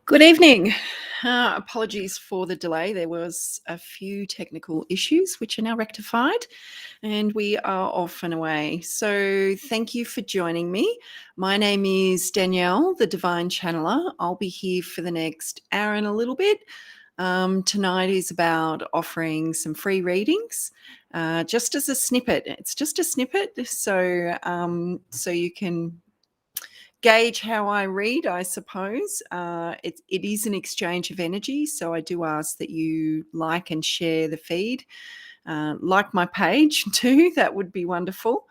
Good evening. Apologies for the delay. There was a few technical issues which are now rectified, and we are off and away. So thank you for joining me. My name is Danielle, the Divine Channeler. I'll be here for the next hour and a little bit. Tonight is about offering some free readings, just as a snippet. It's just a snippet, so you can gauge how I read, I suppose. It is an exchange of energy, so I do ask that you like and share the feed. Like my page too, that would be wonderful.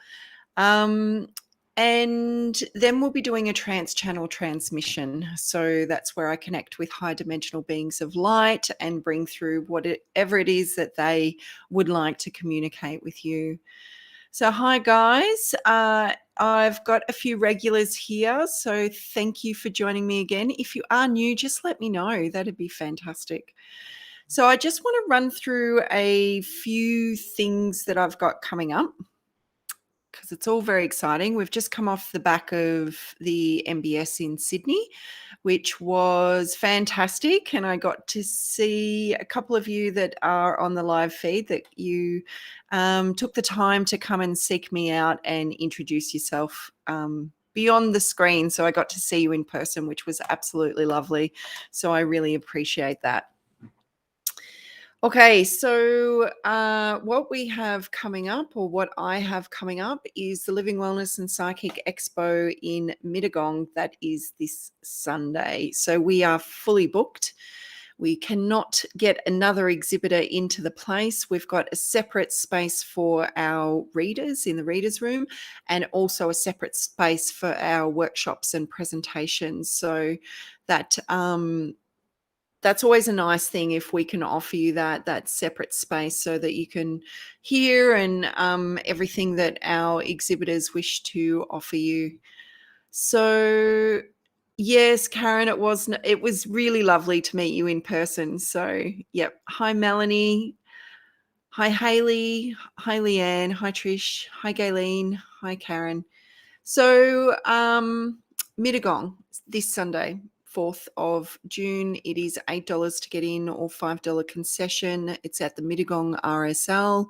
And then we'll be doing a trance channel transmission. So that's where I connect with high dimensional beings of light and bring through whatever it is that they would like to communicate with you. So, hi guys. I've got a few regulars here. So, thank you for joining me again. If you are new, just let me know. That'd be fantastic. So, I just want to run through a few things that I've got coming up because it's all very exciting. We've just come off the back of the MBS in Sydney, which was fantastic. And I got to see a couple of you that are on the live feed that you took the time to come and seek me out and introduce yourself beyond the screen. So I got to see you in person, which was absolutely lovely. So I really appreciate that. Okay, so what we have coming up, or what I have coming up, is the Living Wellness and Psychic Expo in Mittagong. That is this Sunday. So we are fully booked. We cannot get another exhibitor into the place. We've got a separate space for our readers in the readers room, and also a separate space for our workshops and presentations. So that that's always a nice thing if we can offer you that separate space so that you can hear and everything that our exhibitors wish to offer you. So yes, Karen, it was really lovely to meet you in person. So yep. Hi Melanie. Hi Haley. Hi Leanne. Hi Trish. Hi Gayleen. Hi Karen. So Mittagong this Sunday, 4th of June. It is $8 to get in or $5 concession. It's at the Mittagong RSL.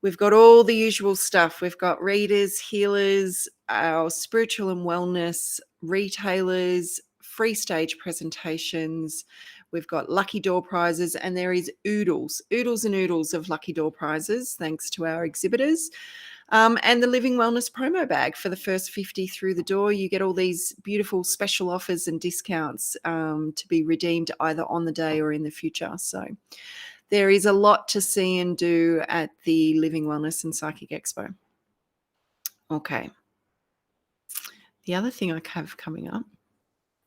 We've got all the usual stuff. We've got readers, healers, our spiritual and wellness retailers, free stage presentations. We've got lucky door prizes, and there is oodles and oodles of lucky door prizes thanks to our exhibitors. And the Living Wellness promo bag for the first 50 through the door. You get all these beautiful special offers and discounts to be redeemed either on the day or in the future. So there is a lot to see and do at the Living Wellness and Psychic Expo. Okay. The other thing I have coming up,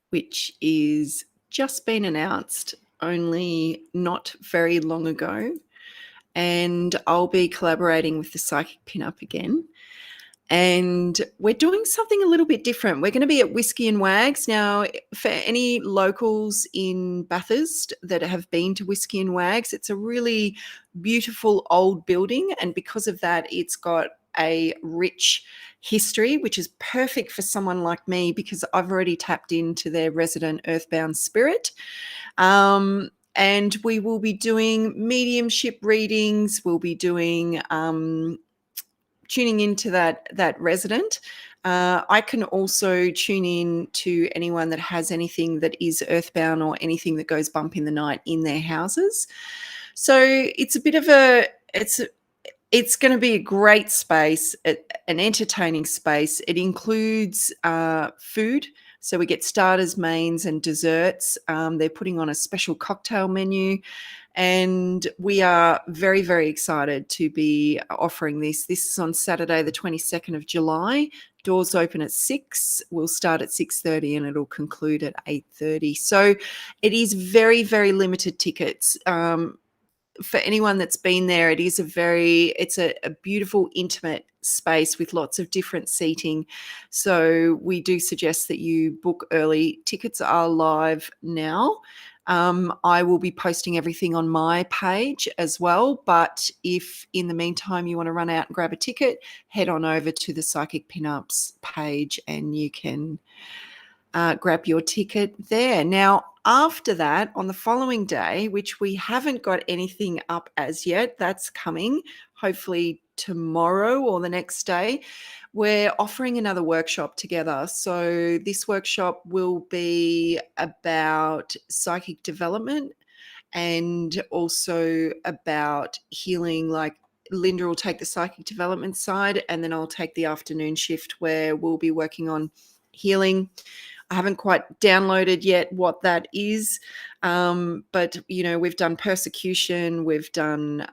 which is just been announced only not very long ago, and I'll be collaborating with the Psychic Pinup again. And we're doing something a little bit different. We're going to be at Whiskey and Wags. Now, for any locals in Bathurst that have been to Whiskey and Wags, it's a really beautiful old building. And because of that, it's got a rich history, which is perfect for someone like me because I've already tapped into their resident earthbound spirit. And we will be doing mediumship readings. We'll be doing tuning into that resident. I can also tune in to anyone that has anything that is earthbound or anything that goes bump in the night in their houses. So it's a bit of it's going to be a great space, an entertaining space. It includes food. So we get starters, mains, and desserts. They're putting on a special cocktail menu. And we are very, very excited to be offering this. This is on Saturday, the 22nd of July. Doors open at 6. We'll start at 6:30 and it'll conclude at 8:30. So it is very, very limited tickets. For anyone that's been there, it's a beautiful, intimate space with lots of different seating. So we do suggest that you book early. Tickets are live now. I will be posting everything on my page as well. But if in the meantime you want to run out and grab a ticket, head on over to the Psychic Pinups page and you can grab your ticket there. Now, after that, on the following day, which we haven't got anything up as yet, that's coming hopefully tomorrow or the next day, we're offering another workshop together. So this workshop will be about psychic development and also about healing. Like Linda will take the psychic development side, and then I'll take the afternoon shift where we'll be working on healing. I haven't quite downloaded yet what that is, but we've done persecution, we've done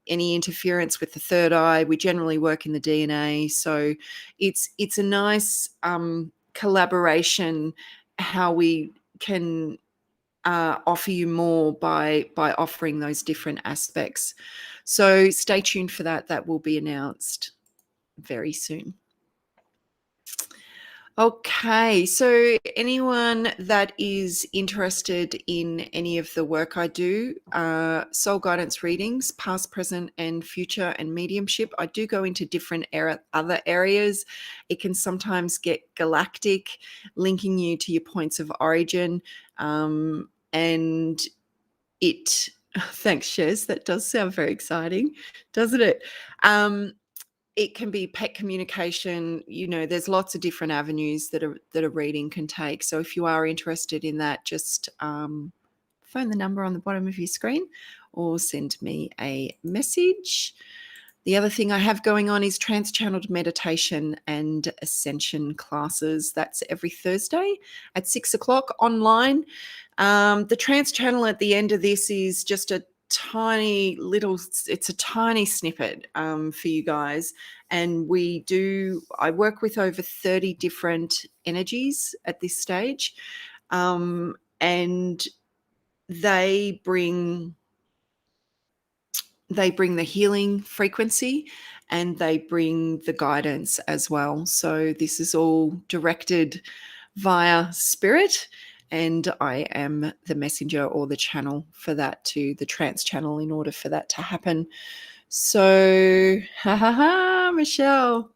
any interference with the third eye. We generally work in the DNA, so it's a nice collaboration. How we can offer you more by offering those different aspects. So stay tuned for that. That will be announced very soon. Okay, so anyone that is interested in any of the work I do, soul guidance readings, past, present, and future, and mediumship, I do go into different other areas. It can sometimes get galactic, linking you to your points of origin, and it. Thanks, Shez. That does sound very exciting, doesn't it? It can be pet communication. There's lots of different avenues that a reading can take. So if you are interested in that, just phone the number on the bottom of your screen or send me a message. The other thing I have going on is trance-channeled meditation and ascension classes. That's every Thursday at 6:00 online. The trance channel at the end of this is just a tiny snippet for you guys. And I work with over 30 different energies at this stage. And they bring the healing frequency, and they bring the guidance as well. So this is all directed via spirit, and I am the messenger or the channel for that, to the trance channel, in order for that to happen. So, Michelle,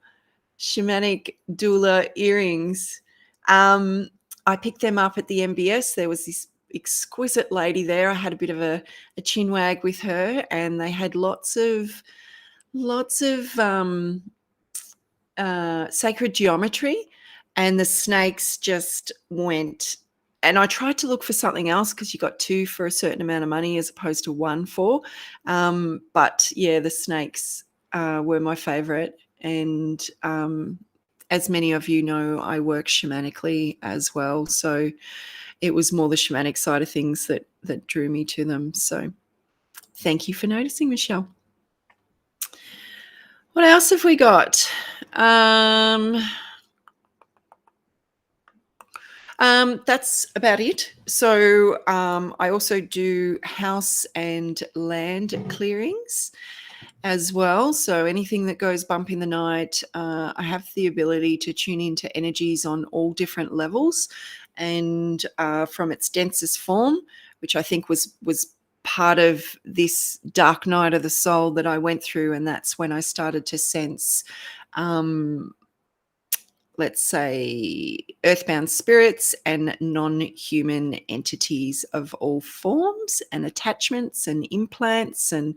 shamanic doula earrings. I picked them up at the MBS. There was this exquisite lady there. I had a bit of a chin wag with her, and they had lots of sacred geometry, and the snakes just went. And I tried to look for something else, because you got 2 for a certain amount of money as opposed to 1 for. But yeah, the snakes were my favorite. And as many of you know, I work shamanically as well. So it was more the shamanic side of things that drew me to them. So thank you for noticing, Michelle. What else have we got? That's about it. So I also do house and land clearings as well. So anything that goes bump in the night, I have the ability to tune into energies on all different levels, and from its densest form, which I think was part of this dark night of the soul that I went through. And that's when I started to sense let's say, earthbound spirits and non-human entities of all forms and attachments and implants and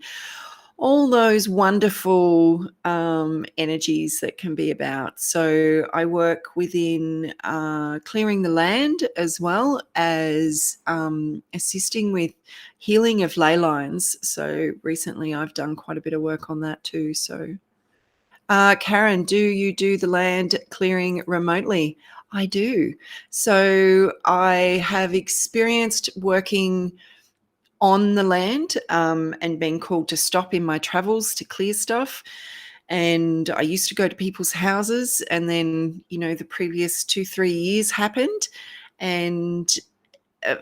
all those wonderful energies that can be about. So I work within clearing the land, as well as assisting with healing of ley lines. So recently I've done quite a bit of work on that too. So Karen, do you do the land clearing remotely? I do. So I have experienced working on the land and being called to stop in my travels to clear stuff. And I used to go to people's houses, and then, the previous 2-3 years happened. And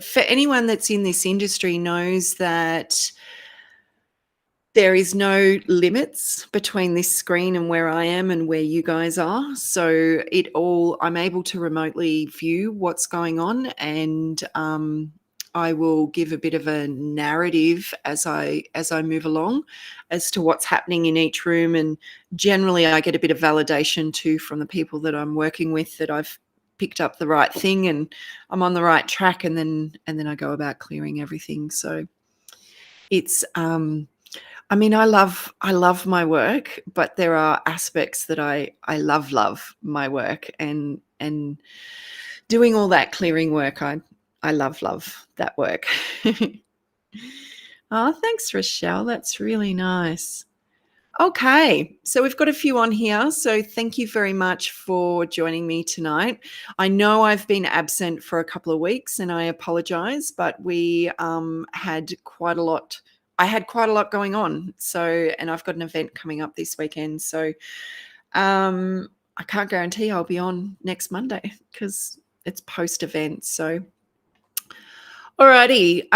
for anyone that's in this industry knows that there is no limits between this screen and where I am and where you guys are. So I'm able to remotely view what's going on, and I will give a bit of a narrative as I move along as to what's happening in each room. And generally I get a bit of validation too from the people that I'm working with, that I've picked up the right thing and I'm on the right track, and then I go about clearing everything. So it's I mean, I love my work, but there are aspects that I love my work, and doing all that clearing work, I love that work. Oh, thanks, Rochelle. That's really nice. Okay, so we've got a few on here. So thank you very much for joining me tonight. I know I've been absent for a couple of weeks, and I apologize, but we had quite a lot. I had quite a lot going on. So, and I've got an event coming up this weekend. So I can't guarantee I'll be on next Monday because it's post event. So alrighty.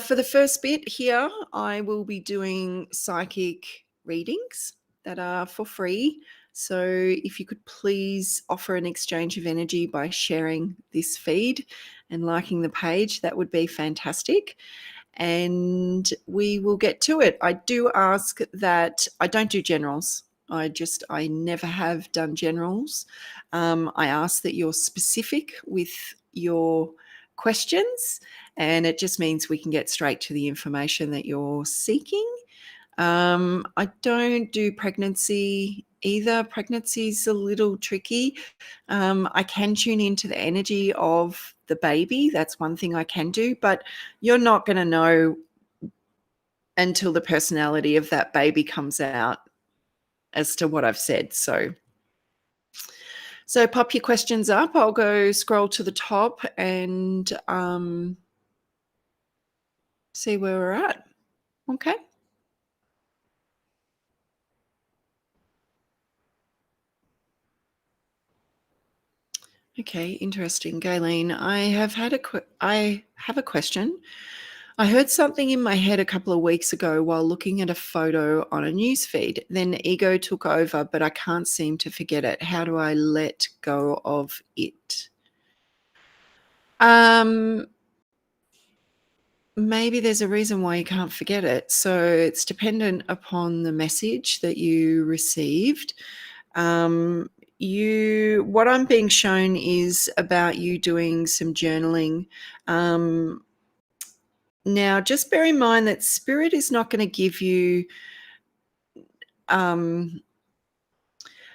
For the first bit here, I will be doing psychic readings that are for free. So if you could please offer an exchange of energy by sharing this feed and liking the page, that would be fantastic. And we will get to it. I do ask that I don't do generals. I never have done generals. I ask that you're specific with your questions, and it just means we can get straight to the information that you're seeking. I don't do pregnancy either. Pregnancy is a little tricky. I can tune into the energy of the baby. That's one thing I can do, but you're not going to know until the personality of that baby comes out as to what I've said. So pop your questions up. I'll go scroll to the top and see where we're at. Okay. Okay, interesting, Galen. I have a question. I heard something in my head a couple of weeks ago while looking at a photo on a newsfeed. Then ego took over, but I can't seem to forget it. How do I let go of it? Maybe there's a reason why you can't forget it. So it's dependent upon the message that you received. What I'm being shown is about you doing some journaling. Now, just bear in mind that spirit is not going to give you.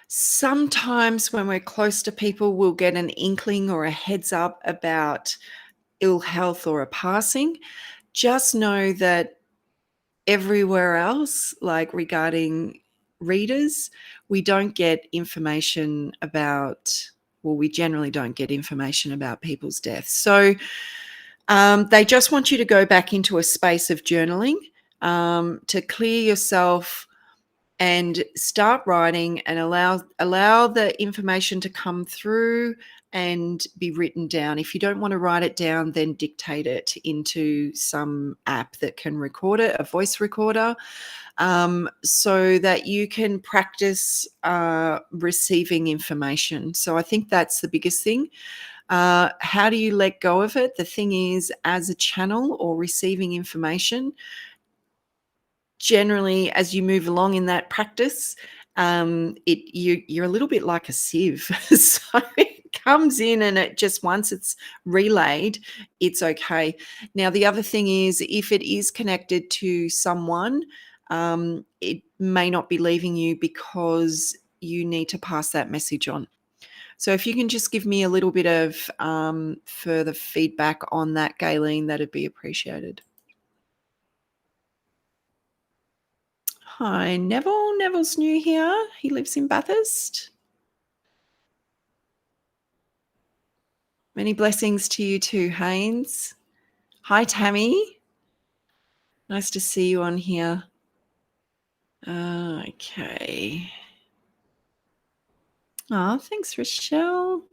Sometimes when we're close to people, we'll get an inkling or a heads up about ill health or a passing. Just know that everywhere else, like regarding readers, we don't get information about, well, we generally don't get information about people's deaths. So they just want you to go back into a space of journaling to clear yourself and start writing and allow the information to come through and be written down. If you don't want to write it down, then dictate it into some app that can record it, a voice recorder, so that you can practice receiving information. So I think that's the biggest thing. How do you let go of it? The thing is, as a channel or receiving information, generally as you move along in that practice, you're a little bit like a sieve. So it comes in, and it just, once it's relayed, it's okay. Now the other thing is, if it is connected to someone, it may not be leaving you because you need to pass that message on. So if you can just give me a little bit of further feedback on that, Galen, that'd be appreciated. Hi, Neville. Neville's new here. He lives in Bathurst. Many blessings to you too, Haynes. Hi, Tammy. Nice to see you on here. Okay. Oh, thanks, Rochelle.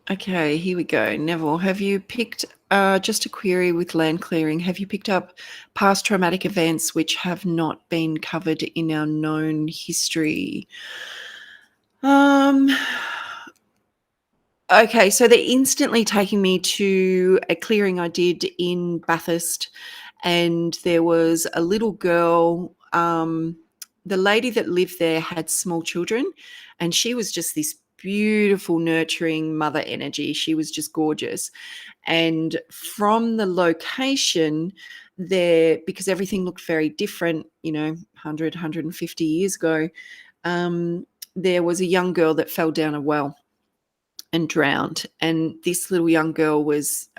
Okay, here we go. Neville, have you picked, just a query with land clearing, have you picked up past traumatic events which have not been covered in our known history? Okay, so they're instantly taking me to a clearing I did in Bathurst, and there was a little girl the lady that lived there had small children, and she was just this beautiful, nurturing mother energy. She was just gorgeous. And from the location there, because everything looked very different, 100, 150 years ago, um, there was a young girl that fell down a well and drowned. And this little young girl was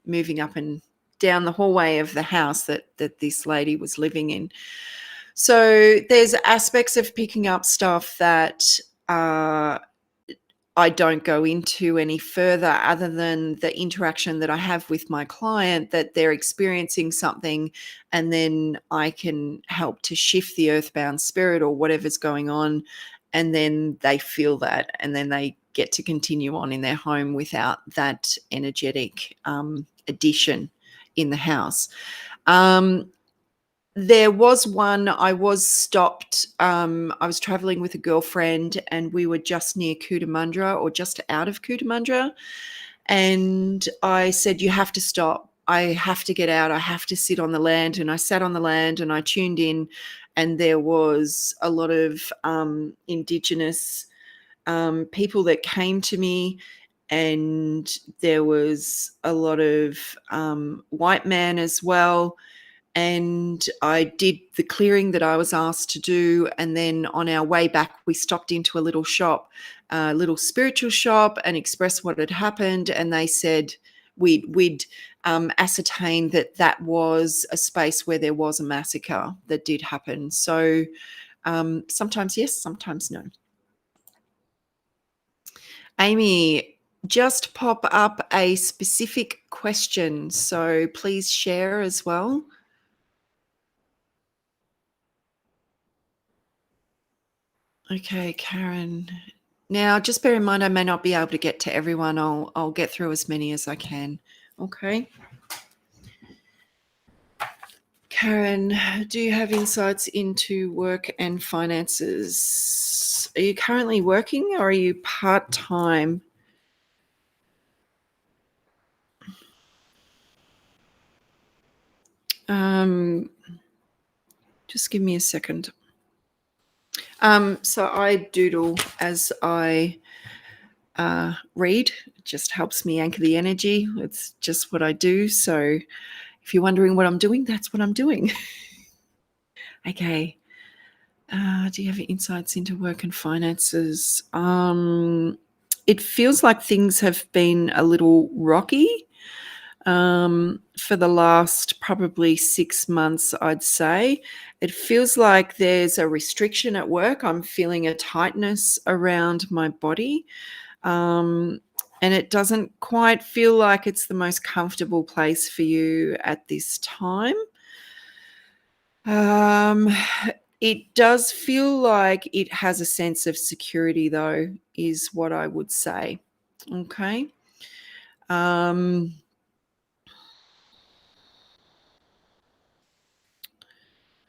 moving up and down the hallway of the house that this lady was living in. So there's aspects of picking up stuff that I don't go into any further, other than the interaction that I have with my client, that they're experiencing something, and then I can help to shift the earthbound spirit or whatever's going on, and then they feel that, and then they get to continue on in their home without that energetic addition in the house. There was one, I was stopped. I was traveling with a girlfriend, and we were just near Cootamundra, or just out of Cootamundra. And I said, "You have to stop. I have to get out. I have to sit on the land." And I sat on the land and I tuned in, and there was a lot of Indigenous people that came to me, and there was a lot of white man as well. And I did the clearing that I was asked to do. And then on our way back, we stopped into a little shop, a little spiritual shop, and expressed what had happened. And they said we'd ascertained that that was a space where there was a massacre that did happen. So sometimes yes, sometimes no. Amy, just pop up a specific question, so please share as well. Okay, Karen. Now, just bear in mind, I may not be able to get to everyone. I'll get through as many as I can. Okay. Karen, do you have insights into work and finances? Are you currently working, or are you part-time? Just give me a second. So I doodle as I read. It just helps me anchor the energy. It's just what I do. So if you're wondering what I'm doing, that's what I'm doing. Okay. Do you have insights into work and finances? It feels like things have been a little rocky for the last probably 6 months, I'd say. It feels like there's a restriction at work. I'm feeling a tightness around my body. And it doesn't quite feel like it's the most comfortable place for you at this time. It does feel like it has a sense of security, though, is what I would say. Okay.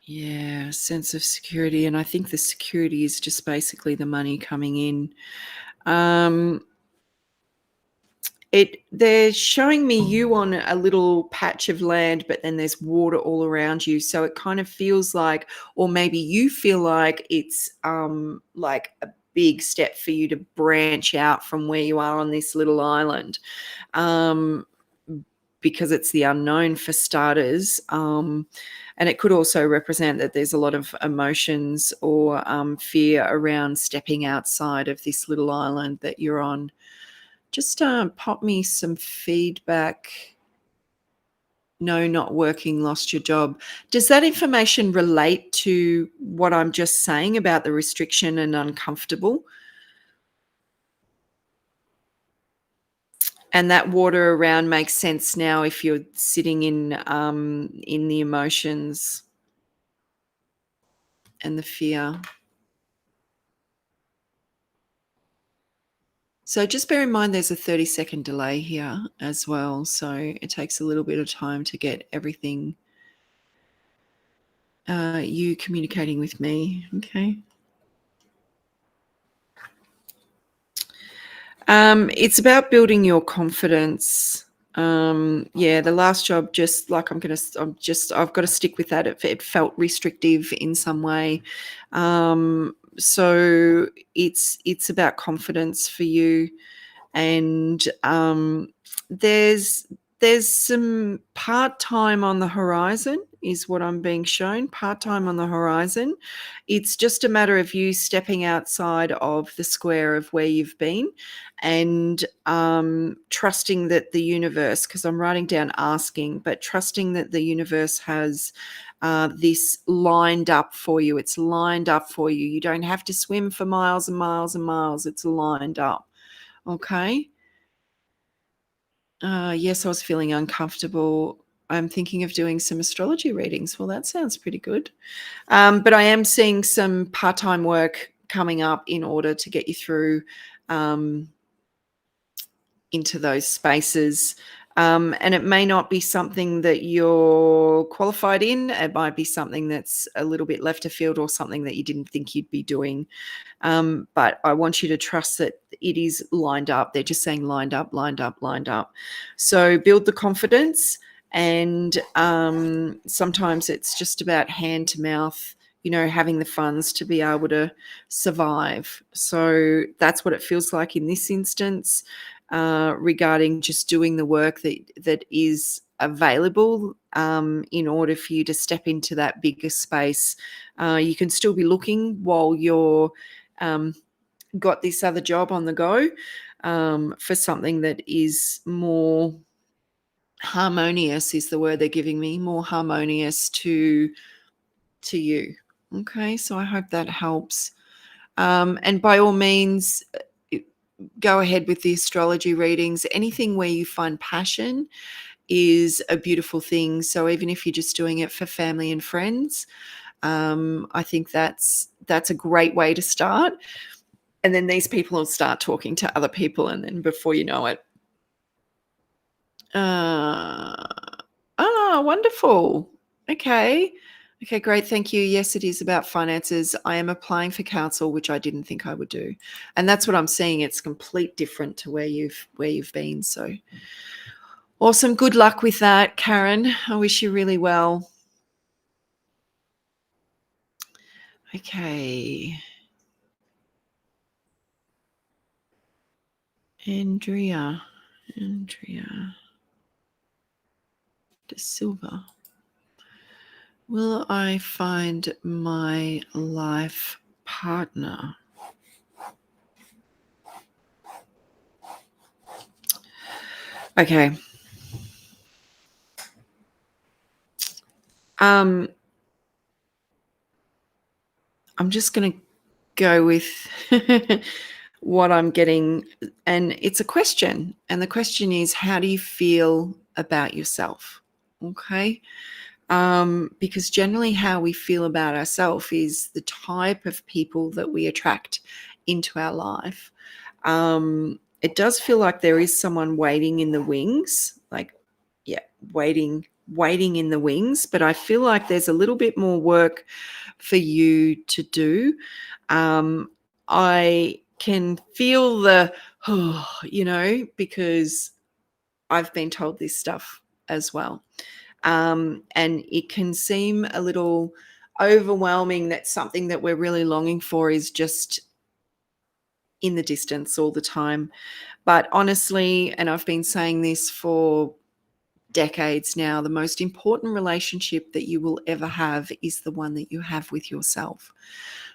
Yeah, sense of security. And I think the security is just basically the money coming in. They're showing me you on a little patch of land, but then there's water all around you. So it kind of feels like, or maybe you feel like it's like a big step for you to branch out from where you are on this little island, because it's the unknown for starters. And it could also represent that there's a lot of emotions or fear around stepping outside of this little island that you're on. Just pop me some feedback. No, not working, lost your job. Does that information relate to what I'm just saying about the restriction and uncomfortable? And that water around makes sense now if you're sitting in the emotions and the fear. So just bear in mind there's a 30-second delay here as well. So it takes a little bit of time to get everything, you communicating with me. Okay. It's about building your confidence. Yeah, the last job, just like I've got to stick with that. It felt restrictive in some way. So it's about confidence for you, and there's there's some part-time on the horizon, is what I'm being shown. Part-time on the horizon. It's just a matter of you stepping outside of the square of where you've been, and trusting that the universe, because I'm writing down asking, but trusting that the universe has this lined up for you. It's lined up for you. You don't have to swim for miles and miles and miles. It's lined up. Okay. Yes, I was feeling uncomfortable. I'm thinking of doing some astrology readings. Well, that sounds pretty good. But I am seeing some part-time work coming up in order to get you through um, into those spaces. And it may not be something that you're qualified in. It might be something that's a little bit left of field, or something that you didn't think you'd be doing. But I want you to trust that it is lined up. They're just saying lined up, lined up, lined up. So build the confidence. And sometimes it's just about hand to mouth, having the funds to be able to survive. So that's what it feels like in this instance, regarding just doing the work that is available, in order for you to step into that bigger space. You can still be looking while you're um, got this other job on the go, for something that is more harmonious, is the word they're giving me, more harmonious to you. Okay, so I hope that helps. And by all means, go ahead with the astrology readings. Anything where you find passion is a beautiful thing. So even if you're just doing it for family and friends, I think that's a great way to start. And then these people will start talking to other people, and then before you know it, uh, wonderful. Okay. Okay, great. Thank you. Yes, it is about finances. I am applying for council, which I didn't think I would do. And that's what I'm seeing. It's complete different to where you've been. So awesome. Good luck with that, Karen. I wish you really well. Okay. Andrea. Andrea De Silva. Will I find my life partner? Okay. I'm just going to go with what I'm getting, and it's a question. And the question is, how do you feel about yourself? Okay. Because generally, how we feel about ourselves is the type of people that we attract into our life. It does feel like there is someone waiting in the wings, like, yeah, waiting in the wings. But I feel like there's a little bit more work for you to do. I can feel the, because I've been told this stuff as well. And it can seem a little overwhelming that something that we're really longing for is just in the distance all the time. But honestly, and I've been saying this for decades now, the most important relationship that you will ever have is the one that you have with yourself.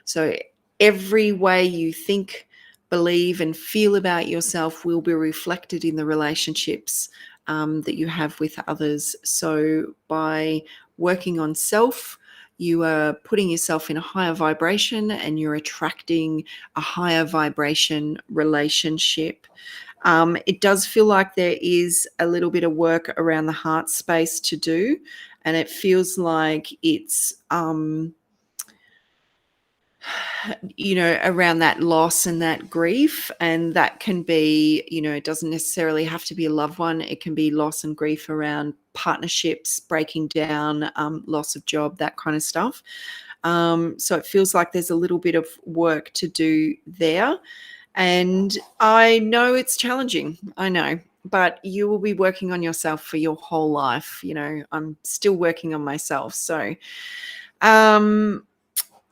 So every way you think, believe, and feel about yourself will be reflected in the relationships that you have with others. So by working on self, you are putting yourself in a higher vibration, and you're attracting a higher vibration relationship. It does feel like there is a little bit of work around the heart space to do, and it feels like it's around that loss and that grief. And that can be, it doesn't necessarily have to be a loved one. It can be loss and grief around partnerships breaking down, loss of job, that kind of stuff. So it feels like there's a little bit of work to do there. And I know it's challenging. I know. but you will be working on yourself for your whole life. I'm still working on myself. So, um,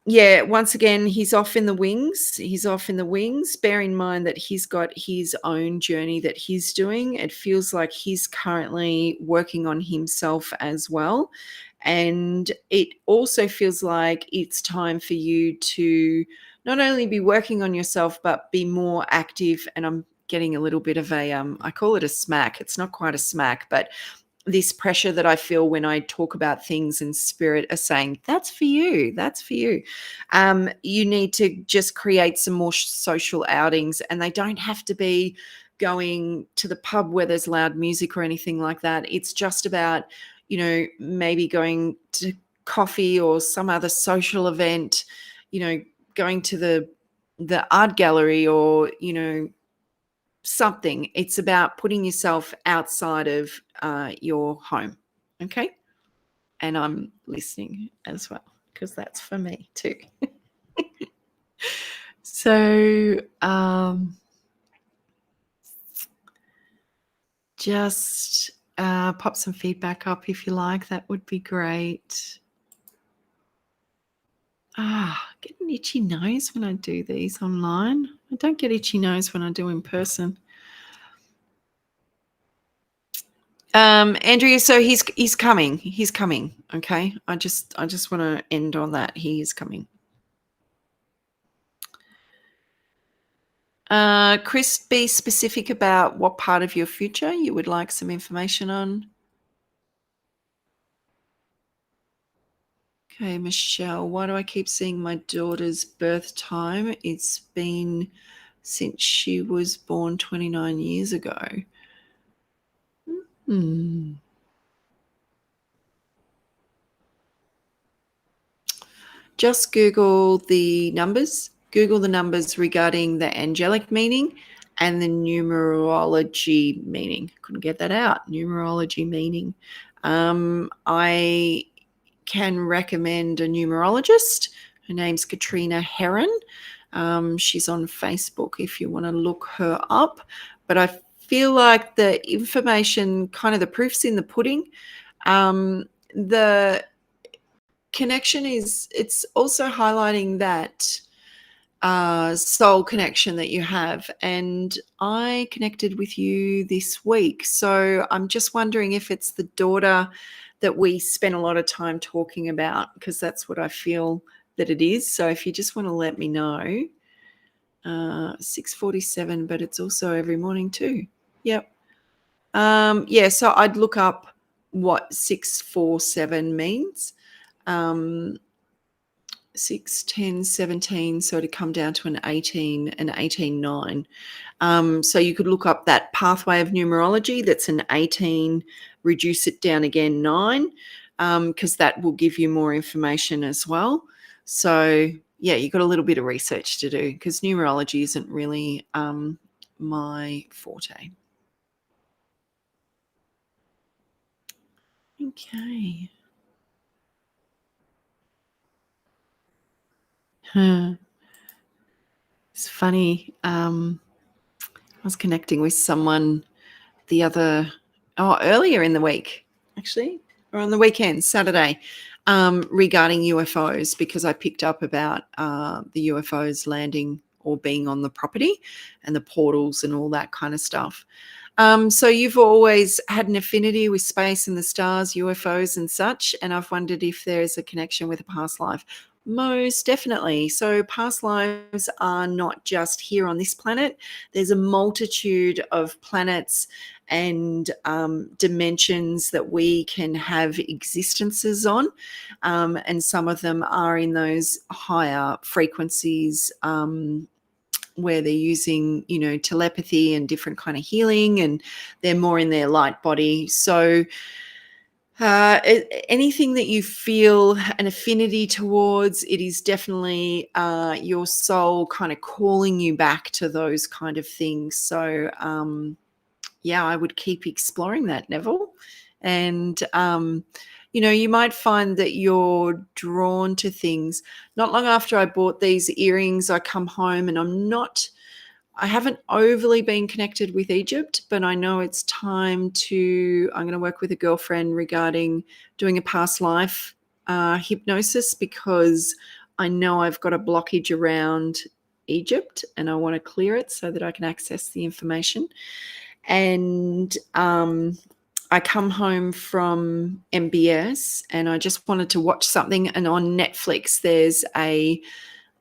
yeah, once again, he's off in the wings. He's off in the wings. Bear in mind that he's got his own journey that he's doing. It feels like he's currently working on himself as well. And it also feels like it's time for you to not only be working on yourself, but be more active. And I'm getting a little bit of I call it a smack. It's not quite a smack, but this pressure that I feel when I talk about things, and spirit are saying, that's for you. That's for you. You need to just create some more social outings, and they don't have to be going to the pub where there's loud music or anything like that. It's just about, maybe going to coffee or some other social event, going to the art gallery, or, something. It's about putting yourself outside of your home. Okay. And I'm listening as well, because that's for me too. So just pop some feedback up if you like. That would be great. Get an itchy nose when I do these online. I don't get itchy nose when I do in person. Andrea, so he's coming. He's coming. Okay. I just want to end on that. He is coming. Chris, be specific about what part of your future you would like some information on. Okay, Michelle, why do I keep seeing my daughter's birth time? It's been since she was born 29 years ago. Just Google the numbers. Google the numbers regarding the angelic meaning and the numerology meaning. Couldn't get that out. Numerology meaning. I can recommend a numerologist. Her name's Katrina Heron. She's on Facebook if you want to look her up. But I feel like the information, kind of the proof's in the pudding. The connection it's also highlighting that soul connection that you have, and I connected with you this week, so I'm just wondering if it's the daughter that we spent a lot of time talking about, because that's what I feel that it is. So if you just want to let me know. 6:47, but it's also every morning too. Yep. Yeah, so I'd look up what 647 means. 6, 10, 17, so to come down to an 18 and 18, 9. So you could look up that pathway of numerology that's an 18, reduce it down again 9, because that will give you more information as well. So yeah, you've got a little bit of research to do, because numerology isn't really my forte. Okay. It's funny. I was connecting with someone earlier in the week, actually, or on the weekend, Saturday, regarding UFOs, because I picked up about the UFOs landing or being on the property and the portals and all that kind of stuff. So you've always had an affinity with space and the stars, UFOs and such, and I've wondered if there's a connection with a past life. Most definitely. So past lives are not just here on this planet. There's a multitude of planets and dimensions that we can have existences on, and some of them are in those higher frequencies, where they're using, telepathy and different kind of healing, and they're more in their light body. So anything that you feel an affinity towards, it is definitely your soul kind of calling you back to those kind of things. So yeah, I would keep exploring that, Neville. And you might find that you're drawn to things. Not long after I bought these earrings, I come home and I'm not I haven't overly been connected with Egypt, but I know it's time to. I'm going to work with a girlfriend regarding doing a past life hypnosis, because I know I've got a blockage around Egypt and I want to clear it so that I can access the information. And I come home from MBS and I just wanted to watch something. And on Netflix, there's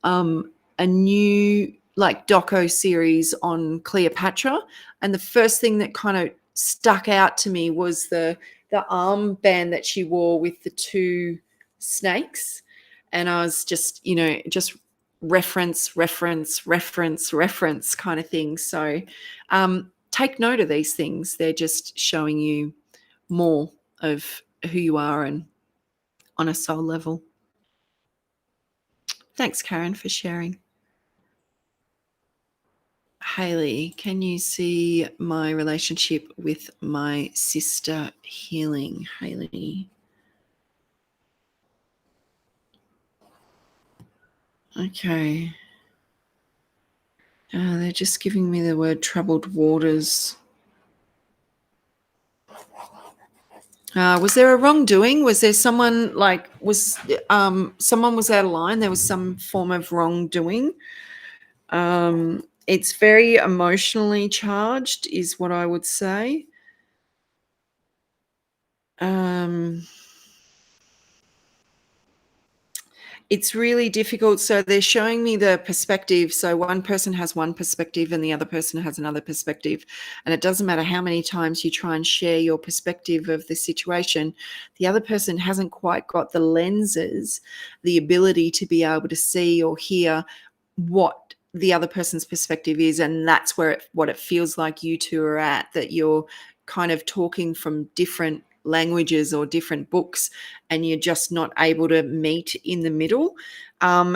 um, a new like doco series on Cleopatra, and the first thing that kind of stuck out to me was the armband that she wore with the two snakes, and I was just just reference kind of thing. So take note of these things. They're just showing you more of who you are and on a soul level. Thanks, Karen, for sharing. Hayley, can you see my relationship with my sister healing? Hayley. Okay. They're just giving me the word troubled waters. Was there a wrongdoing? Was there someone someone was out of line? There was some form of wrongdoing. It's very emotionally charged, is what I would say. It's really difficult. So they're showing me the perspective. So one person has one perspective and the other person has another perspective. And it doesn't matter how many times you try and share your perspective of the situation, the other person hasn't quite got the lenses, the ability to be able to see or hear what the other person's perspective is. And that's where what it feels like you two are at, that you're kind of talking from different languages or different books and you're just not able to meet in the middle.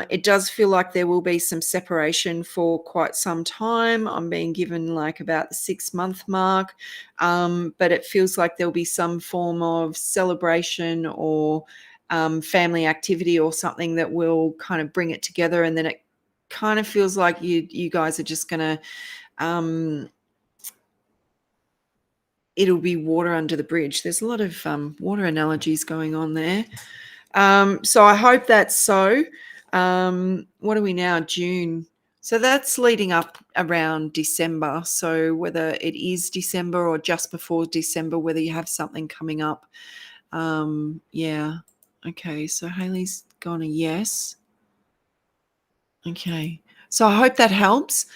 It does feel like there will be some separation for quite some time. I'm being given like about the 6-month mark, but it feels like there'll be some form of celebration or family activity or something that will kind of bring it together. And then it kind of feels like you guys are just going to it'll be water under the bridge. There's a lot of water analogies going on there. So I hope that's so. What are we now? June. So that's leading up around December. So whether it is December or just before December, whether you have something coming up. Yeah. Okay. So Hayley's gone a yes. Okay. So I hope that helps.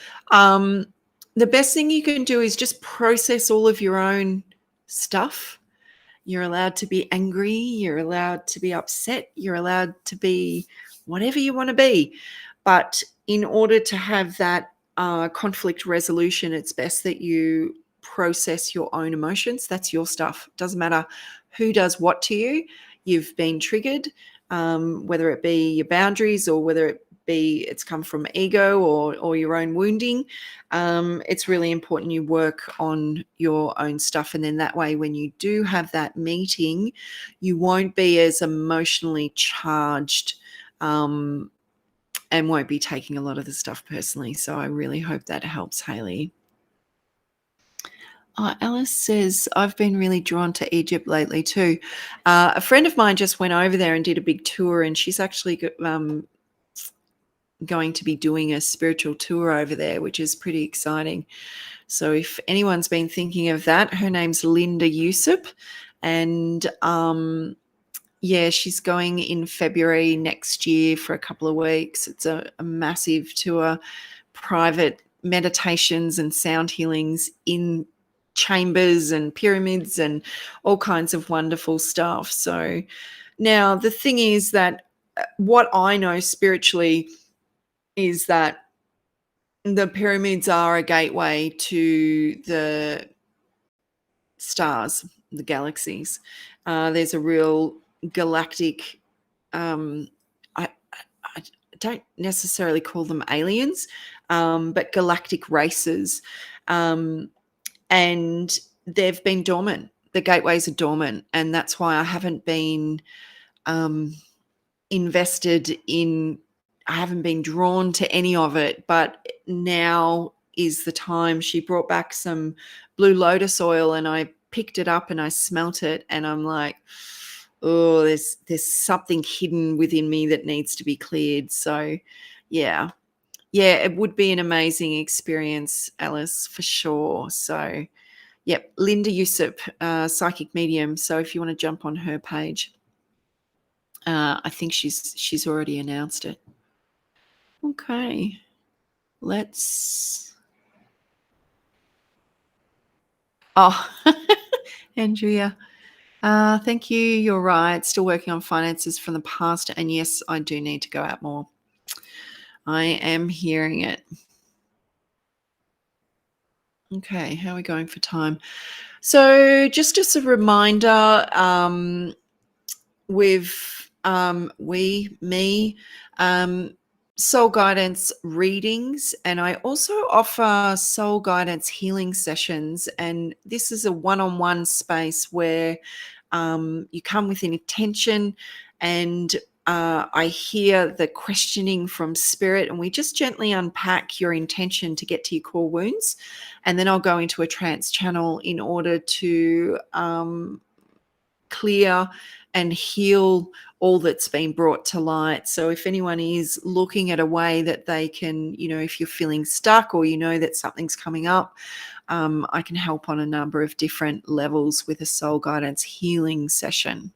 The best thing you can do is just process all of your own stuff. You're allowed to be angry. You're allowed to be upset. You're allowed to be whatever you want to be. But in order to have that conflict resolution, it's best that you process your own emotions. That's your stuff. Doesn't matter who does what to you. You've been triggered, whether it be your boundaries or whether it be it's come from ego or your own wounding. It's really important you work on your own stuff, and then that way when you do have that meeting you won't be as emotionally charged, and won't be taking a lot of the stuff personally. So I really hope that helps, Hayley. Alice says, I've been really drawn to Egypt lately too. A friend of mine just went over there and did a big tour, and she's actually going to be doing a spiritual tour over there, which is pretty exciting. So if anyone's been thinking of that, her name's Linda Yusuf, and yeah, she's going in February next year for a couple of weeks. It's a massive tour, private meditations and sound healings in chambers and pyramids and all kinds of wonderful stuff. So now the thing is that what I know spiritually is that the pyramids are a gateway to the stars, the galaxies. There's a real galactic, I don't necessarily call them aliens, but galactic races. And they've been dormant. The gateways are dormant. And that's why I haven't been invested in, I haven't been drawn to any of it. But now is the time. She brought back some blue lotus oil, and I picked it up and I smelt it, and I'm like, oh, there's something hidden within me that needs to be cleared. So yeah. Yeah, it would be an amazing experience, Alice, for sure. So yep, Linda Yusup, psychic medium. So if you want to jump on her page, I think she's already announced it. Okay, let's. Oh, Andrea, thank you. You're right. Still working on finances from the past, and yes, I do need to go out more. I am hearing it. Okay, how are we going for time? So, just as a reminder, with me, um, soul guidance readings, and I also offer soul guidance healing sessions. And this is a one-on-one space where you come with an intention, and I hear the questioning from spirit, and we just gently unpack your intention to get to your core wounds. And then I'll go into a trance channel in order to clear and heal all that's been brought to light. So if anyone is looking at a way that they can, if you're feeling stuck, or that something's coming up, I can help on a number of different levels with a soul guidance healing session.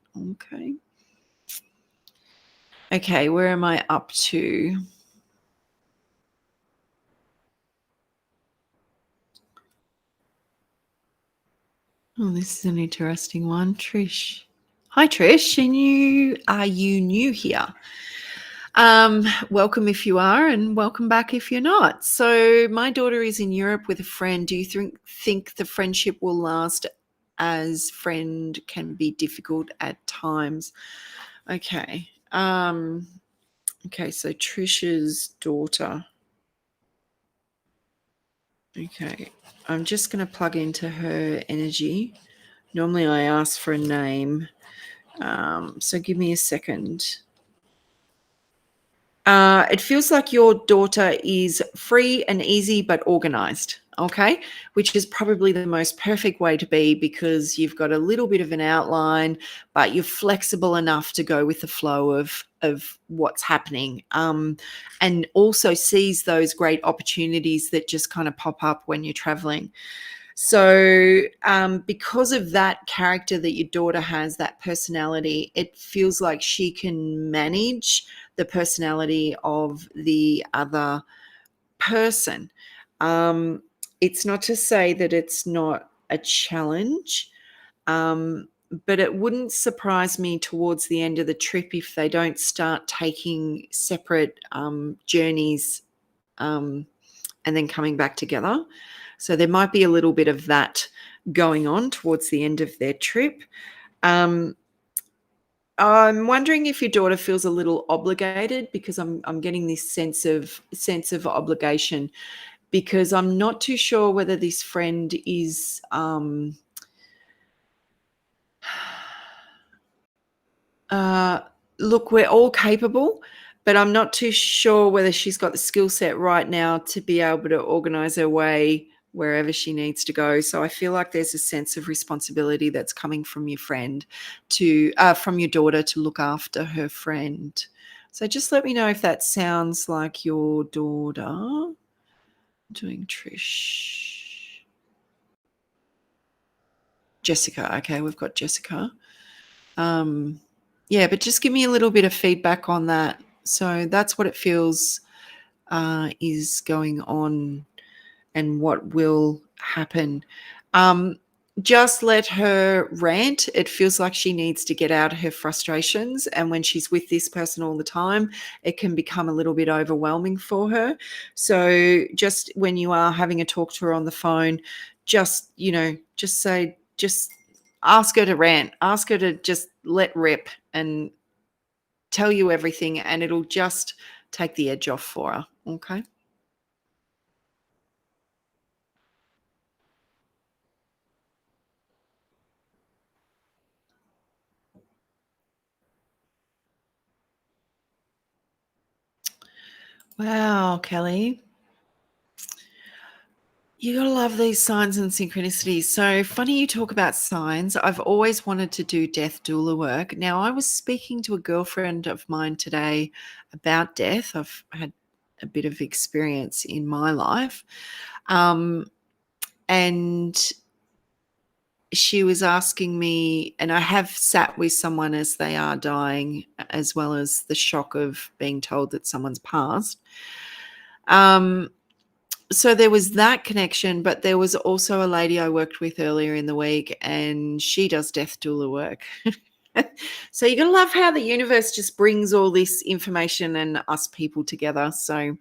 Okay, where am I up to? Oh, this is an interesting one. Trish. Hi, Trish. Are you new here? Welcome if you are, and welcome back if you're not. So my daughter is in Europe with a friend. Do you think the friendship will last, as friend can be difficult at times? Okay. Okay, so Trisha's daughter. Okay. I'm just going to plug into her energy. Normally I ask for a name. So give me a second. It feels like your daughter is free and easy but organized, okay? Which is probably the most perfect way to be, because you've got a little bit of an outline, but you're flexible enough to go with the flow of what's happening, and also sees those great opportunities that just kind of pop up when you're traveling. So, because of that character that your daughter has, that personality, it feels like she can manage the personality of the other person. It's not to say that it's not a challenge, um, but it wouldn't surprise me towards the end of the trip if they don't start taking separate journeys, and then coming back together. So there might be a little bit of that going on towards the end of their trip. Um, I'm wondering if your daughter feels a little obligated, because I'm getting this sense of obligation, because I'm not too sure whether this friend is uh, look, we're all capable, but I'm not too sure whether she's got the skill set right now to be able to organize her way wherever she needs to go. So I feel like there's a sense of responsibility that's coming from your friend from your daughter, to look after her friend. So just let me know if that sounds like your daughter. Doing Trish. Jessica. Okay, we've got Jessica. Yeah, but just give me a little bit of feedback on that. So that's what it feels is going on, and what will happen. Um, just let her rant. It feels like she needs to get out her frustrations. And when she's with this person all the time, it can become a little bit overwhelming for her. So just when you are having a talk to her on the phone, just ask her to rant, ask her to just let rip and tell you everything, and it'll just take the edge off for her. Okay. Wow, Kelly. You gotta love these signs and synchronicities. So funny you talk about signs. I've always wanted to do death doula work. Now, I was speaking to a girlfriend of mine today about death. I've had a bit of experience in my life. Um, and she was asking me, and I have sat with someone as they are dying, as well as the shock of being told that someone's passed. So there was that connection, but there was also a lady I worked with earlier in the week, and she does death doula work. So you're going to love how the universe just brings all this information and us people together. So,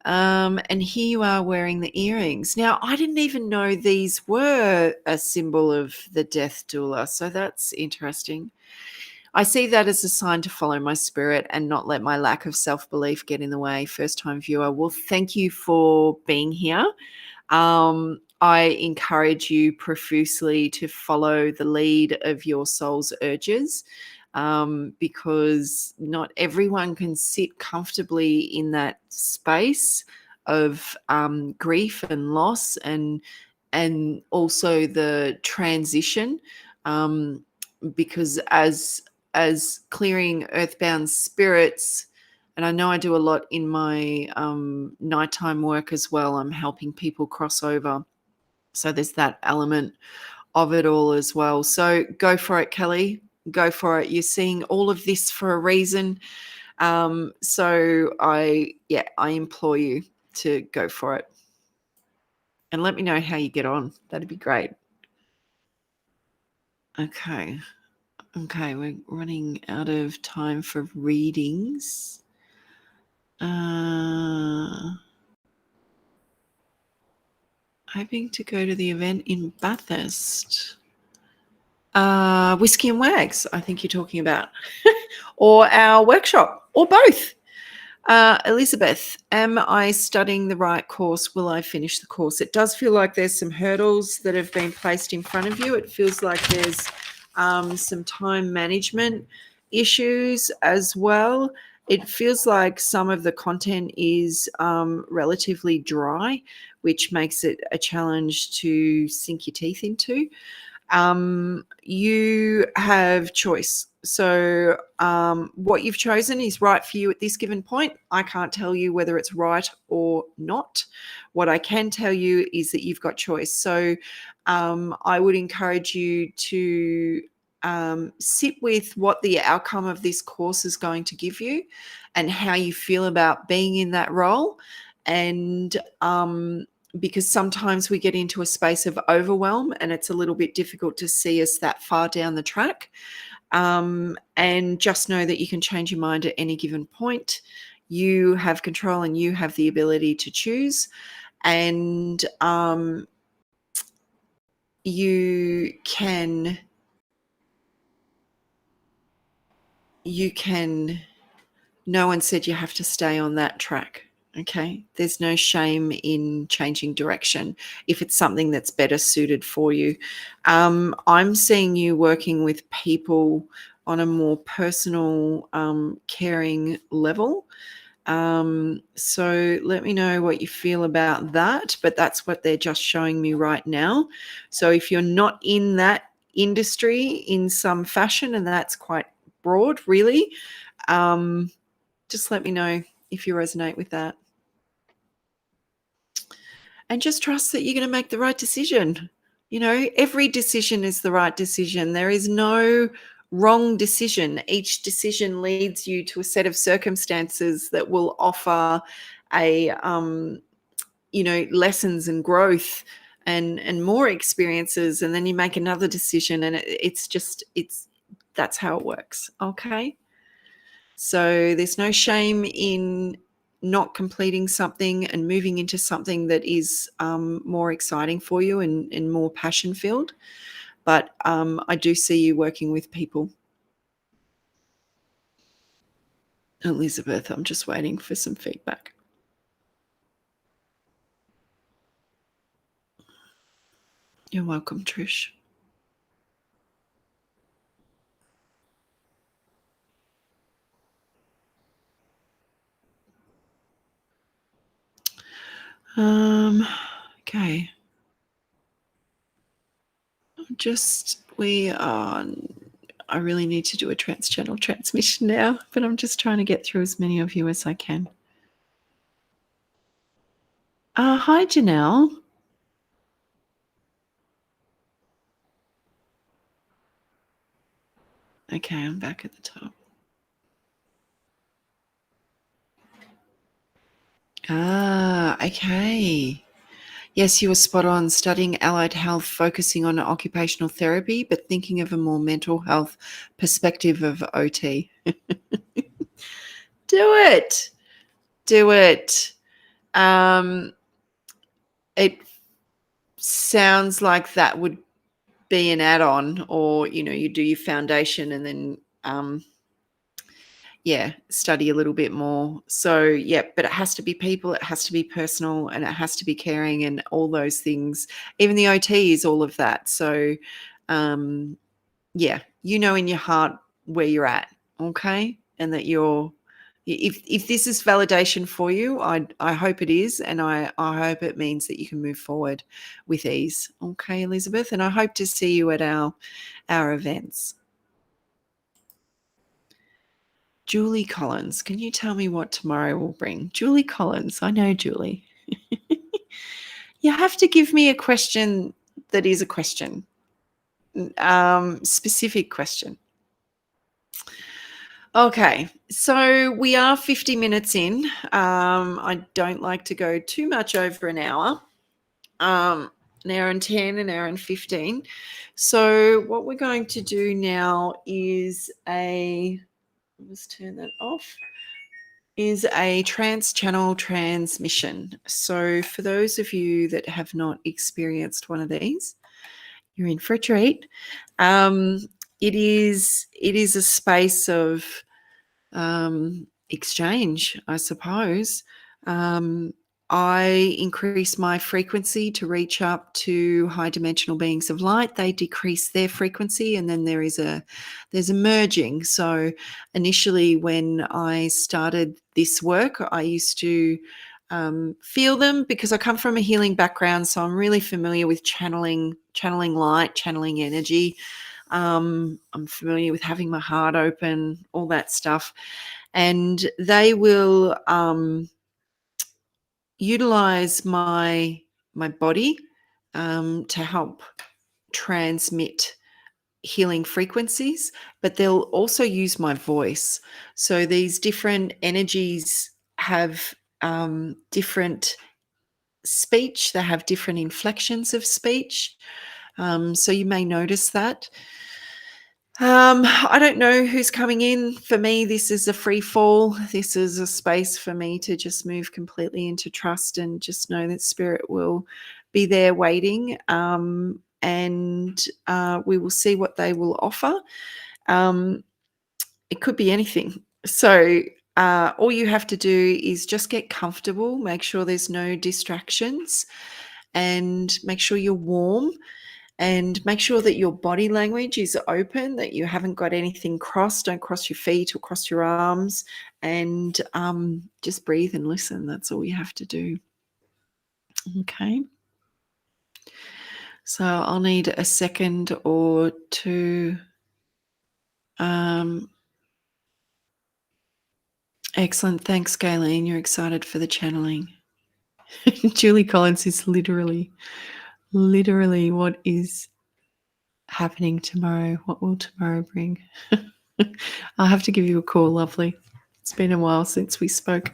and here you are wearing the earrings. Now, I didn't even know these were a symbol of the death doula. So that's interesting. I see that as a sign to follow my spirit and not let my lack of self belief get in the way. First time viewer. Well, thank you for being here. I encourage you profusely to follow the lead of your soul's urges, because not everyone can sit comfortably in that space of grief and loss, and also the transition, um, because as clearing earthbound spirits, and I know I do a lot in my nighttime work as well. I'm helping people cross over. So there's that element of it all as well. So go for it, Kelly. Go for it. You're seeing all of this for a reason. So I implore you to go for it. And let me know how you get on. That'd be great. Okay. Okay, we're running out of time for readings. Hoping to go to the event in Bathurst. Whiskey and Wags, I think you're talking about, or our workshop, or both. Elizabeth, am I studying the right course? Will I finish the course? It does feel like there's some hurdles that have been placed in front of you. It feels like there's some time management issues as well. It feels like some of the content is relatively dry, which makes it a challenge to sink your teeth into. You have choice. So what you've chosen is right for you at this given point. I can't tell you whether it's right or not. What I can tell you is that you've got choice. So I would encourage you to sit with what the outcome of this course is going to give you and how you feel about being in that role. And because sometimes we get into a space of overwhelm and it's a little bit difficult to see us that far down the track. And just know that you can change your mind at any given point. You have control and you have the ability to choose. And you can no one said you have to stay on that track. Okay. There's no shame in changing direction if it's something that's better suited for you. I'm seeing you working with people on a more personal, caring level. So let me know what you feel about that. But that's what they're just showing me right now. So if you're not in that industry in some fashion, and that's quite broad, really, just let me know if you resonate with that. And just trust that you're going to make the right decision. You know, every decision is the right decision. There is no wrong decision. Each decision leads you to a set of circumstances that will offer a, lessons and growth and more experiences. And then you make another decision, and it's that's how it works. Okay. So there's no shame in not completing something and moving into something that is more exciting for you and more passion filled. But I do see you working with people. Elizabeth, I'm just waiting for some feedback. You're welcome, Trish. Okay. We are. I really need to do a trans-channel transmission now, but I'm just trying to get through as many of you as I can. Hi, Janelle. Okay, I'm back at the top. Okay. Yes, you were spot on. Studying allied health, focusing on occupational therapy, but thinking of a more mental health perspective of OT. Do it. Do it. It sounds like that would be an add-on, or you do your foundation and then study a little bit more. So yeah, but it has to be people, it has to be personal, and it has to be caring, and all those things. Even the OT is all of that. So in your heart where you're at, okay, and that you're. If this is validation for you, I hope it is, and I hope it means that you can move forward with ease. Okay, Elizabeth, and I hope to see you at our events. Julie Collins, can you tell me what tomorrow will bring? Julie Collins, I know Julie. You have to give me a question that is a question, specific question. Okay, so we are 50 minutes in. I don't like to go too much over an hour. An hour and 10, an hour and 15. So what we're going to do now is let's turn that off, is a trance channel transmission. So for those of you that have not experienced one of these, you're in for a treat. It is a space of exchange, I suppose. I increase my frequency to reach up to high dimensional beings of light. They decrease their frequency, and then there's a merging. So initially, when I started this work, I used to feel them because I come from a healing background, so I'm really familiar with channeling light, channeling energy. I'm familiar with having my heart open, all that stuff. And they will utilize my body to help transmit healing frequencies, but they'll also use my voice. So these different energies have different speech, they have different inflections of speech. So you may notice that. I don't know who's coming in. For me, this is a free fall. This is a space for me to just move completely into trust and just know that spirit will be there waiting. And we will see what they will offer. It could be anything. So all you have to do is just get comfortable, make sure there's no distractions, and make sure you're warm. And make sure that your body language is open, that you haven't got anything crossed. Don't cross your feet or cross your arms. And just breathe and listen. That's all you have to do. Okay. So I'll need a second or two. Excellent. Thanks, Gayleen. You're excited for the channeling. Julie Collins is literally what is happening tomorrow. What will tomorrow bring? I'll have to give you a call, lovely. It's been a while since we spoke.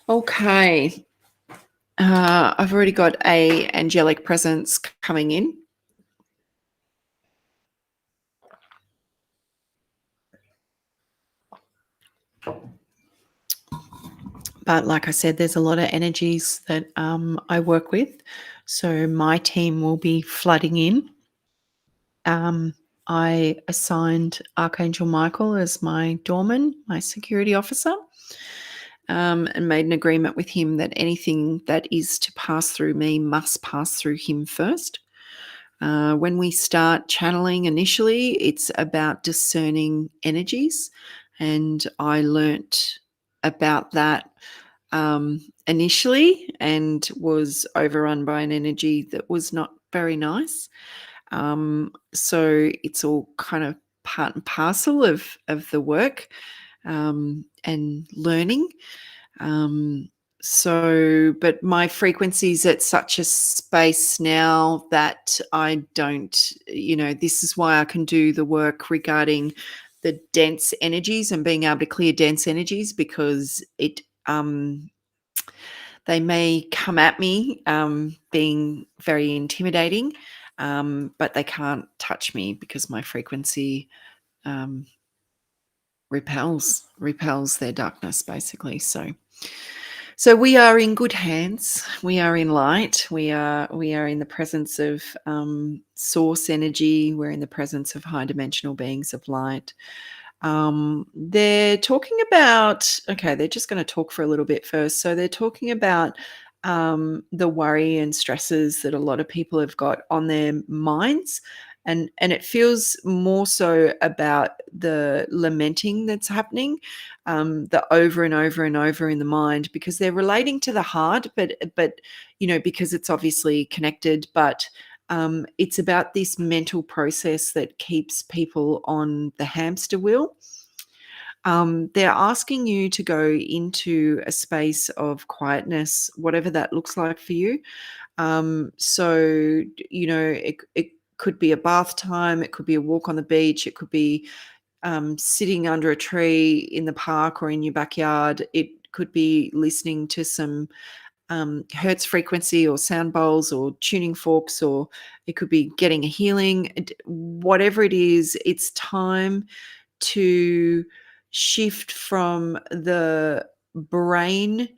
Okay. I've already got a angelic presence coming in. But like I said, there's a lot of energies that I work with. So my team will be flooding in. I assigned Archangel Michael as my doorman, my security officer, and made an agreement with him that anything that is to pass through me must pass through him first. When we start channeling initially, it's about discerning energies, and I learnt about that initially and was overrun by an energy that was not very nice. So it's all kind of part and parcel of the work and learning. Um, but my frequency's at such a space now that I don't, this is why I can do the work regarding the dense energies and being able to clear dense energies, because they may come at me being very intimidating, but they can't touch me because my frequency um, repels their darkness, basically. So we are in good hands. We are in light. We are in the presence of source energy. We're in the presence of high dimensional beings of light. They're talking about, okay, they're just going to talk for a little bit first. So they're talking about the worry and stresses that a lot of people have got on their minds. And it feels more so about the lamenting that's happening, the over and over and over in the mind, because they're relating to the heart, but because it's obviously connected, but it's about this mental process that keeps people on the hamster wheel. They're asking you to go into a space of quietness, whatever that looks like for you. It could be a bath time, it could be a walk on the beach, it could be sitting under a tree in the park or in your backyard. It could be listening to some hertz frequency or sound bowls or tuning forks, or it could be getting a healing. Whatever it is, it's time to shift from the brain,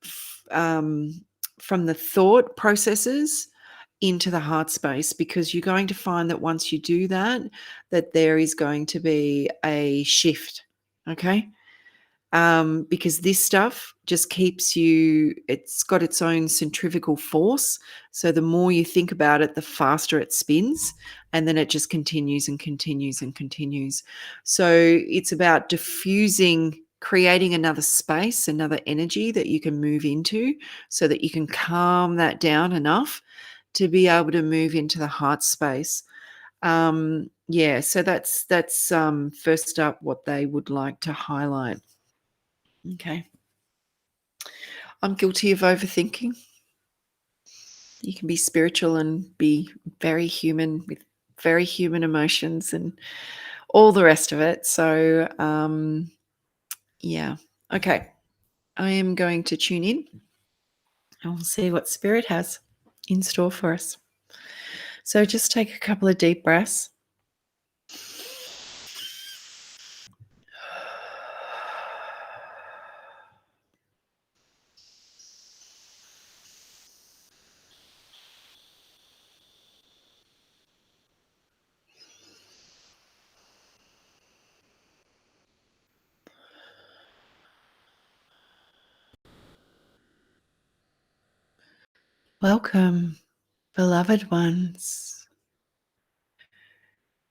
f- um, from the thought processes into the heart space, because you're going to find that once you do that, that there is going to be a shift. Okay. Because this stuff just keeps you, it's got its own centrifugal force. So the more you think about it, the faster it spins, and then it just continues and continues and continues. So it's about diffusing, creating another space, another energy that you can move into, so that you can calm that down enough to be able to move into the heart space. Yeah, so that's first up what they would like to highlight. Okay. I'm guilty of overthinking. You can be spiritual and be very human with very human emotions and all the rest of it. So, yeah. Okay. I am going to tune in and we'll see what spirit has in store for us. So, just take a couple of deep breaths. Welcome, beloved ones.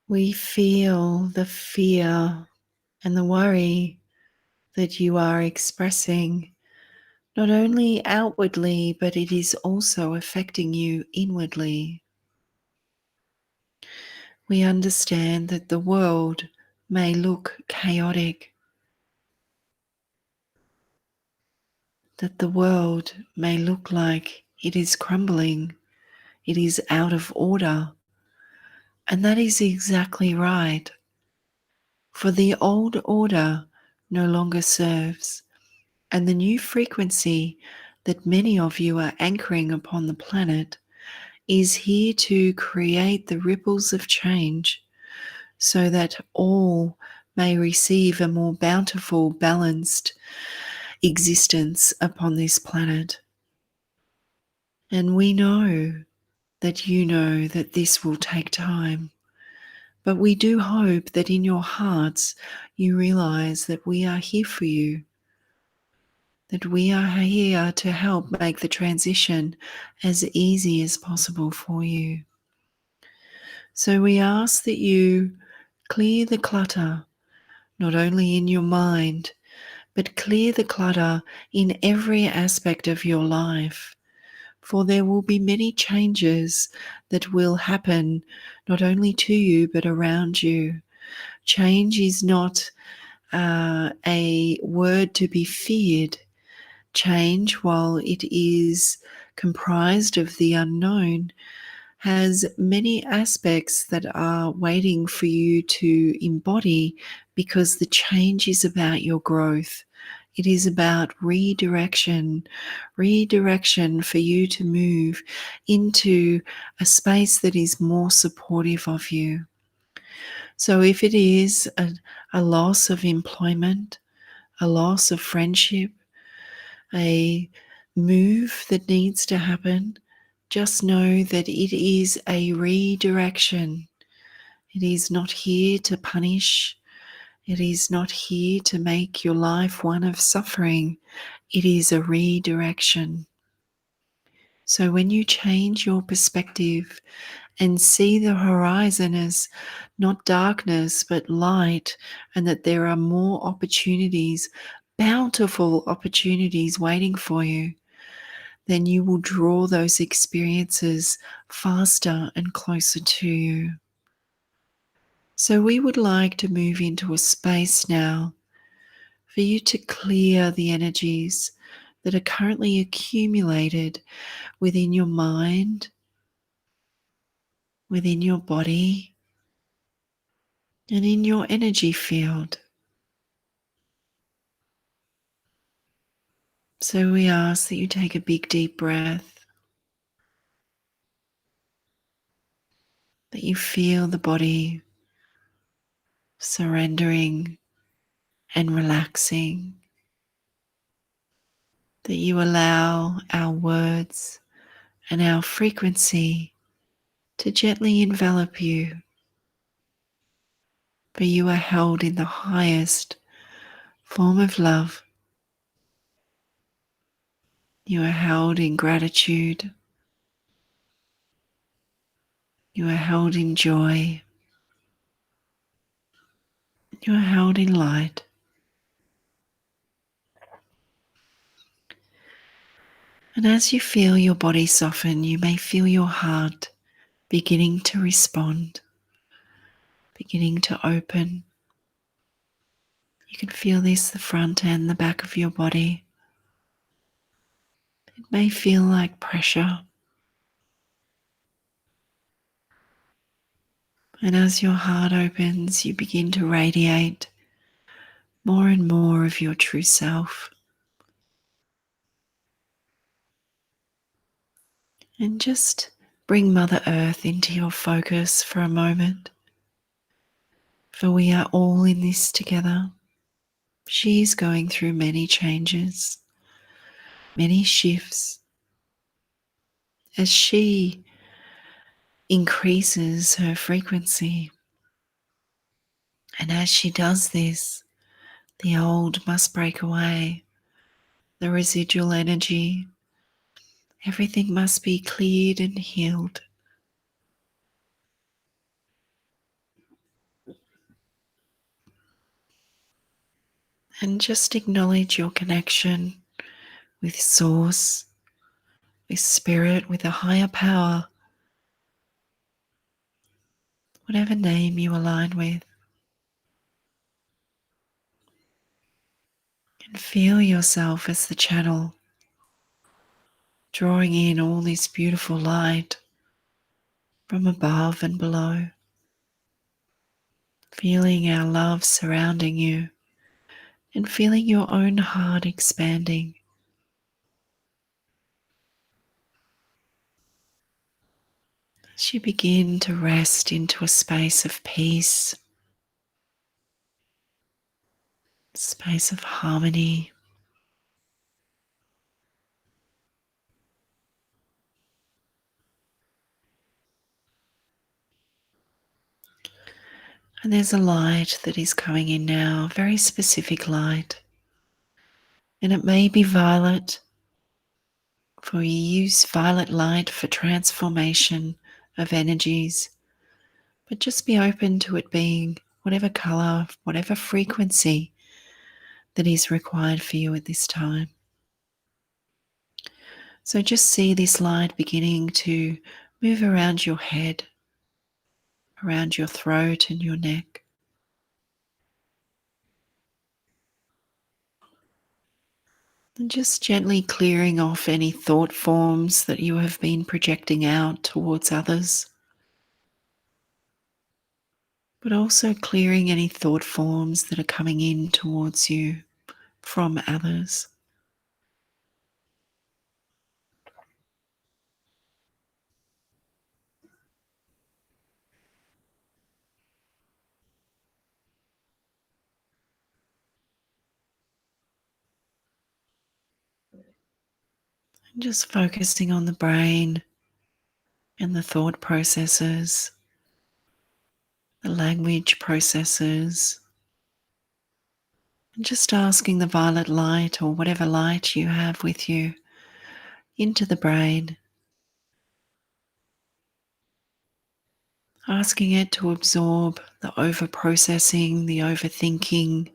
We feel the fear and the worry that you are expressing, not only outwardly, but it is also affecting you inwardly. We understand that the world may look chaotic, that the world may look like it is crumbling, it is out of order. And that is exactly right. For the old order no longer serves, and the new frequency that many of you are anchoring upon the planet is here to create the ripples of change, so that all may receive a more bountiful, balanced existence upon this planet. And we know that you know that this will take time, but we do hope that in your hearts you realize that we are here for you, that we are here to help make the transition as easy as possible for you. So we ask that you clear the clutter, not only in your mind, but clear the clutter in every aspect of your life. For there will be many changes that will happen not only to you but around you. Change is not a word to be feared. Change, while it is comprised of the unknown, has many aspects that are waiting for you to embody, because the change is about your growth. It is about redirection for you to move into a space that is more supportive of you. So if it is a loss of employment, a loss of friendship, a move that needs to happen, just know that it is a redirection. It is not here to punish. It is not here to make your life one of suffering. It is a redirection. So when you change your perspective and see the horizon as not darkness but light, and that there are more opportunities, bountiful opportunities waiting for you, then you will draw those experiences faster and closer to you. So we would like to move into a space now for you to clear the energies that are currently accumulated within your mind, within your body, and in your energy field. So we ask that you take a big deep breath, that you feel the body surrendering and relaxing, that you allow our words and our frequency to gently envelop you, for you are held in the highest form of love. You are held in gratitude. You are held in joy. You are held in light. And as you feel your body soften, you may feel your heart beginning to respond, beginning to open. You can feel this, the front and the back of your body. It may feel like pressure. And as your heart opens, you begin to radiate more and more of your true self. And just bring Mother Earth into your focus for a moment. For we are all in this together. She's going through many changes, many shifts. As she increases her frequency, and as she does this, the old must break away, the residual energy, everything must be cleared and healed. And just acknowledge your connection with Source, with Spirit, with a higher power, whatever name you align with. And feel yourself as the channel, drawing in all this beautiful light from above and below. Feeling our love surrounding you, and feeling your own heart expanding. As you begin to rest into a space of peace, space of harmony, and there's a light that is coming in now, a very specific light, and it may be violet, for we use violet light for transformation of energies, but just be open to it being whatever color, whatever frequency that is required for you at this time. So just see this light beginning to move around your head, around your throat and your neck. And just gently clearing off any thought forms that you have been projecting out towards others, but also clearing any thought forms that are coming in towards you from others. And just focusing on the brain and the thought processes, the language processes, and just asking the violet light or whatever light you have with you into the brain, asking it to absorb the over processing, the overthinking,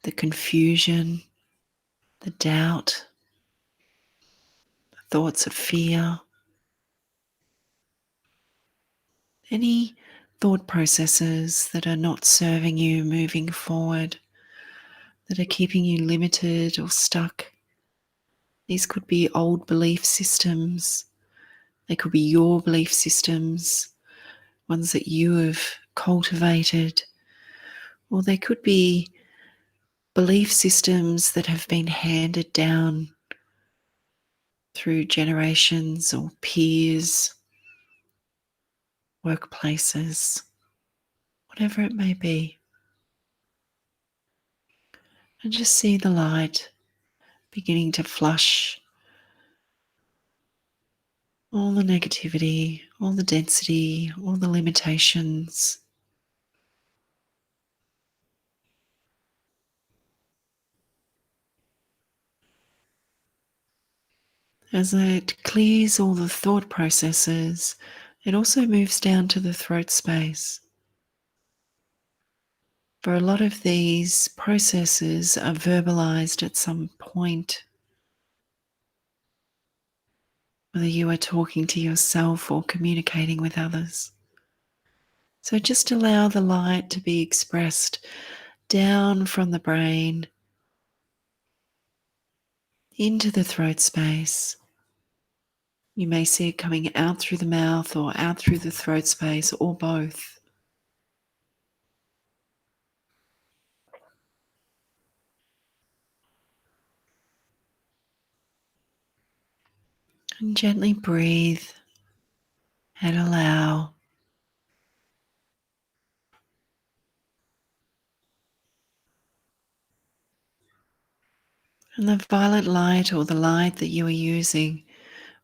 the confusion, the doubt, the thoughts of fear, any thought processes that are not serving you moving forward, that are keeping you limited or stuck. These could be old belief systems, they could be your belief systems, ones that you have cultivated, or they could be belief systems that have been handed down through generations or peers, workplaces, whatever it may be. And just see the light beginning to flush all the negativity, all the density, all the limitations. As it clears all the thought processes, it also moves down to the throat space. For a lot of these processes are verbalized at some point, whether you are talking to yourself or communicating with others. So just allow the light to be expressed down from the brain into the throat space. You may see it coming out through the mouth or out through the throat space, or both. And gently breathe and allow. And the violet light or the light that you are using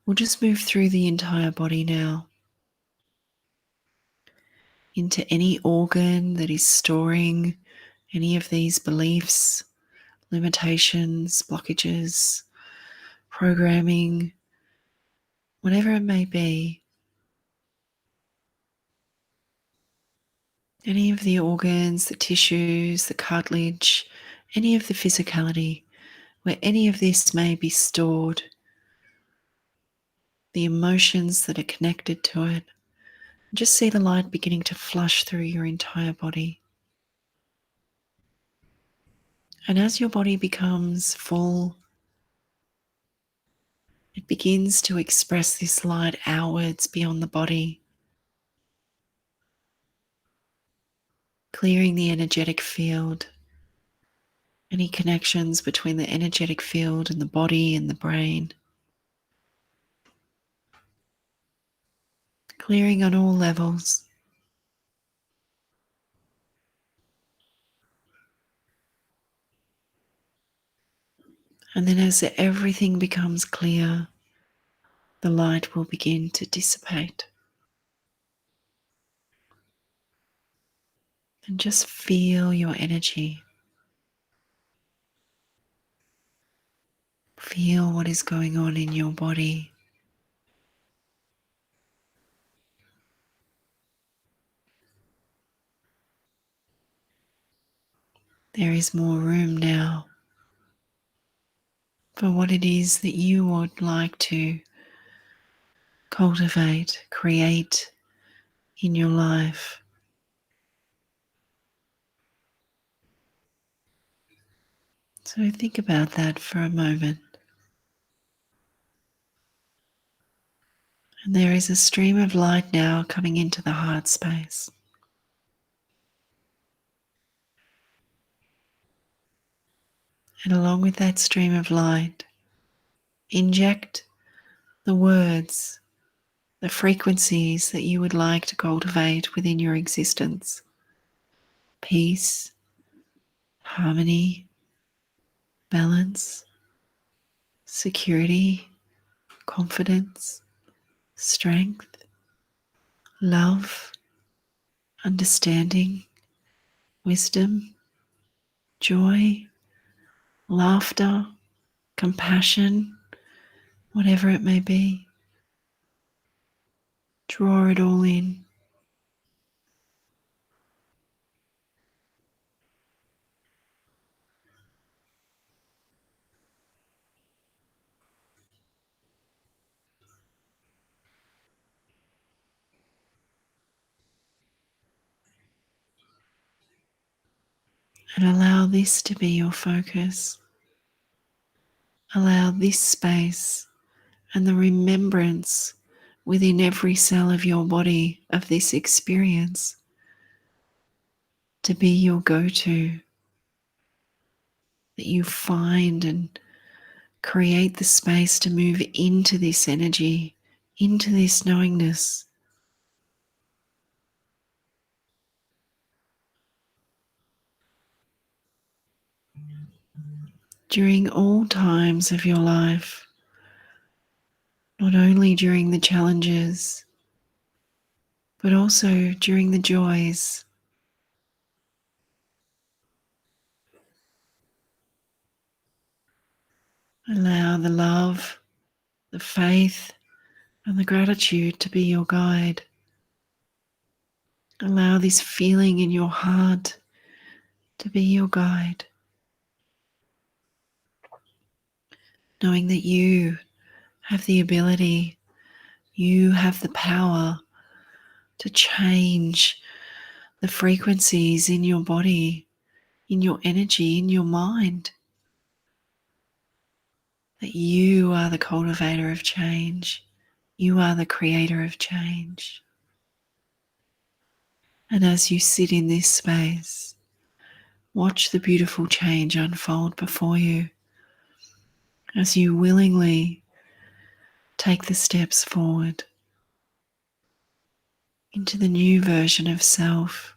will just move through the entire body now, into any organ that is storing any of these beliefs, limitations, blockages, programming, whatever it may be. Any of the organs, the tissues, the cartilage, any of the physicality, where any of this may be stored, the emotions that are connected to it. Just see the light beginning to flush through your entire body. And as your body becomes full, it begins to express this light outwards beyond the body, clearing the energetic field, any connections between the energetic field and the body and the brain, clearing on all levels. And then as everything becomes clear, the light will begin to dissipate. And just feel your energy. Feel what is going on in your body. There is more room now for what it is that you would like to cultivate, create in your life. So think about that for a moment. And there is a stream of light now coming into the heart space. And along with that stream of light, inject the words, the frequencies that you would like to cultivate within your existence. Peace, harmony, balance, security, confidence, strength, love, understanding, wisdom, joy, laughter, compassion, whatever it may be. Draw it all in. And allow this to be your focus. Allow this space and the remembrance within every cell of your body of this experience to be your go-to, that you find and create the space to move into this energy, into this knowingness. During all times of your life, not only during the challenges, but also during the joys. Allow the love, the faith, and the gratitude to be your guide. Allow this feeling in your heart to be your guide, knowing that you have the ability, you have the power to change the frequencies in your body, in your energy, in your mind. That you are the cultivator of change. You are the creator of change. And as you sit in this space, watch the beautiful change unfold before you as you willingly take the steps forward into the new version of self,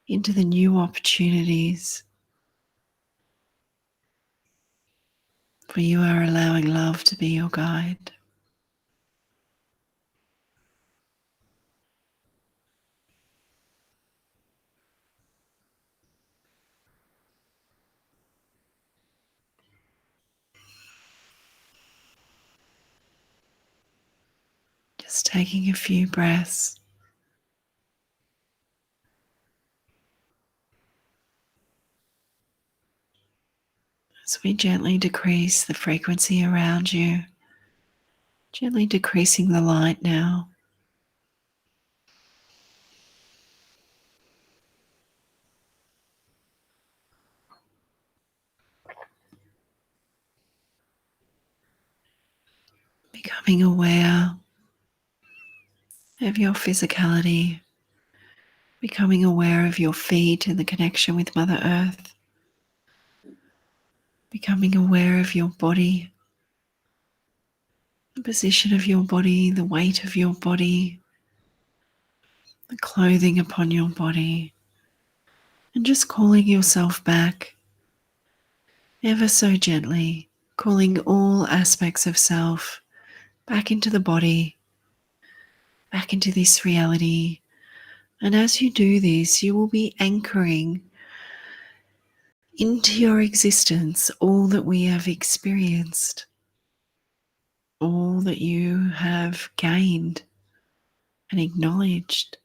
into the new opportunities. For you are allowing love to be your guide. Just taking a few breaths as we gently decrease the frequency around you, gently decreasing the light now. Becoming aware of your physicality, becoming aware of your feet and the connection with Mother Earth, becoming aware of your body, the position of your body, the weight of your body, the clothing upon your body, and just calling yourself back ever so gently, calling all aspects of self back into the body, back into this reality. And as you do this, you will be anchoring into your existence all that we have experienced, all that you have gained and acknowledged.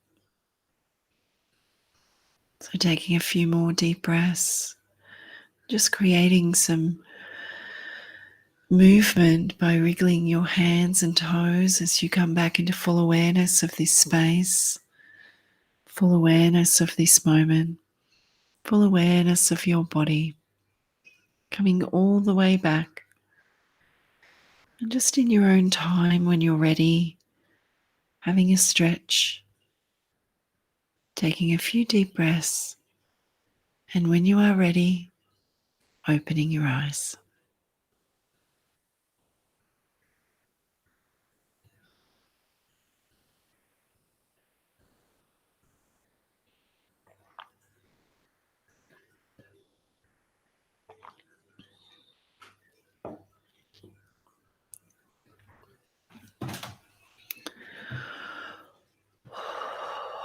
So taking a few more deep breaths, just creating some movement by wriggling your hands and toes as you come back into full awareness of this space, full awareness of this moment, full awareness of your body, coming all the way back. And just in your own time, when you're ready, having a stretch, taking a few deep breaths, and when you are ready, opening your eyes.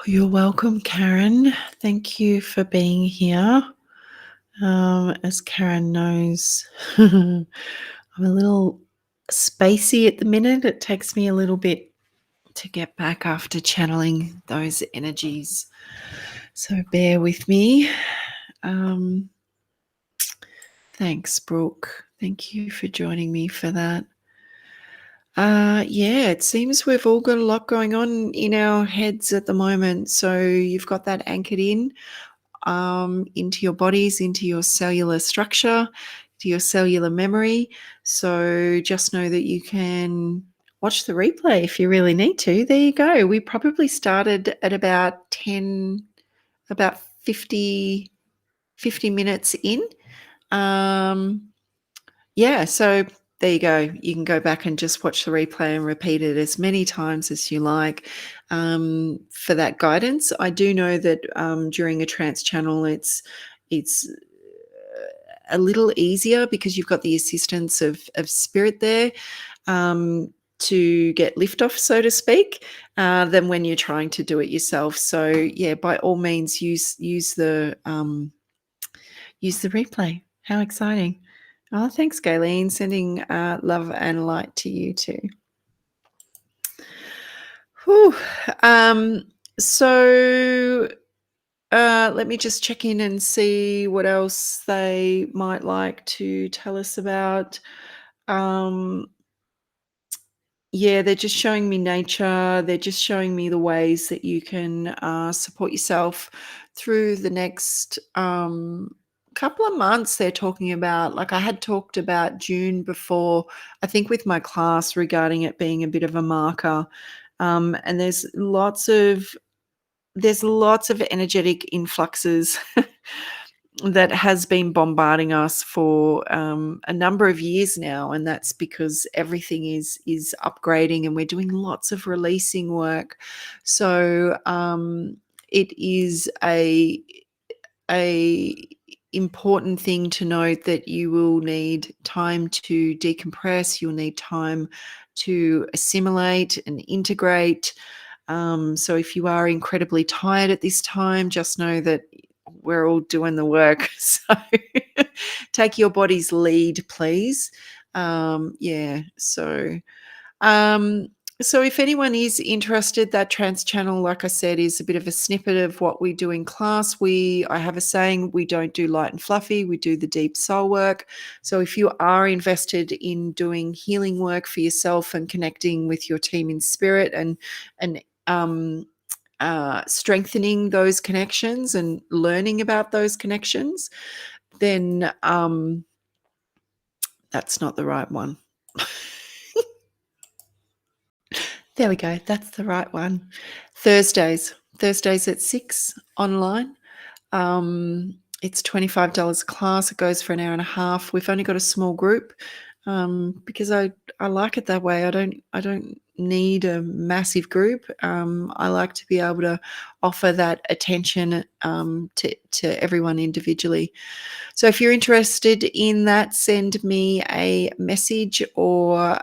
You're welcome, Karen. Thank you for being here. As Karen knows, I'm a little spacey at the minute. It takes me a little bit to get back after channeling those energies. So bear with me. Thanks, Brooke. Thank you for joining me for that. Yeah, it seems we've all got a lot going on in our heads at the moment. So you've got that anchored in into your bodies, into your cellular structure, to your cellular memory. So just know that you can watch the replay if you really need to. There you go. We probably started at about 50 minutes in. Yeah, so there you go. You can go back and just watch the replay and repeat it as many times as you like for that guidance. I do know that during a trance channel, it's a little easier because you've got the assistance of spirit there to get lift off, so to speak, than when you're trying to do it yourself. So yeah, by all means, use the replay. How exciting! Oh, thanks, Galen. Sending love and light to you too. Whew. So let me just check in and see what else they might like to tell us about. Yeah, they're just showing me nature. They're just showing me the ways that you can support yourself through the next couple of months. They're talking about, like I had talked about June before, I think with my class regarding it being a bit of a marker. And there's lots of energetic influxes that has been bombarding us for a number of years now, and that's because everything is upgrading and we're doing lots of releasing work. So it is a important thing to note that you will need time to decompress. You'll need time to assimilate and integrate. So if you are incredibly tired at this time, just know that we're all doing the work. So take your body's lead, please. Yeah. Um, so if anyone is interested, that trance channel, like I said, is a bit of a snippet of what we do in class. I have a saying, we don't do light and fluffy, we do the deep soul work. So if you are invested in doing healing work for yourself and connecting with your team in spirit and strengthening those connections and learning about those connections, then that's not the right one. There we go. That's the right one. Thursdays at 6 online. It's $25 a class. It goes for an hour and a half. We've only got a small group because I like it that way. I don't need a massive group. I like to be able to offer that attention to everyone individually. So if you're interested in that, send me a message or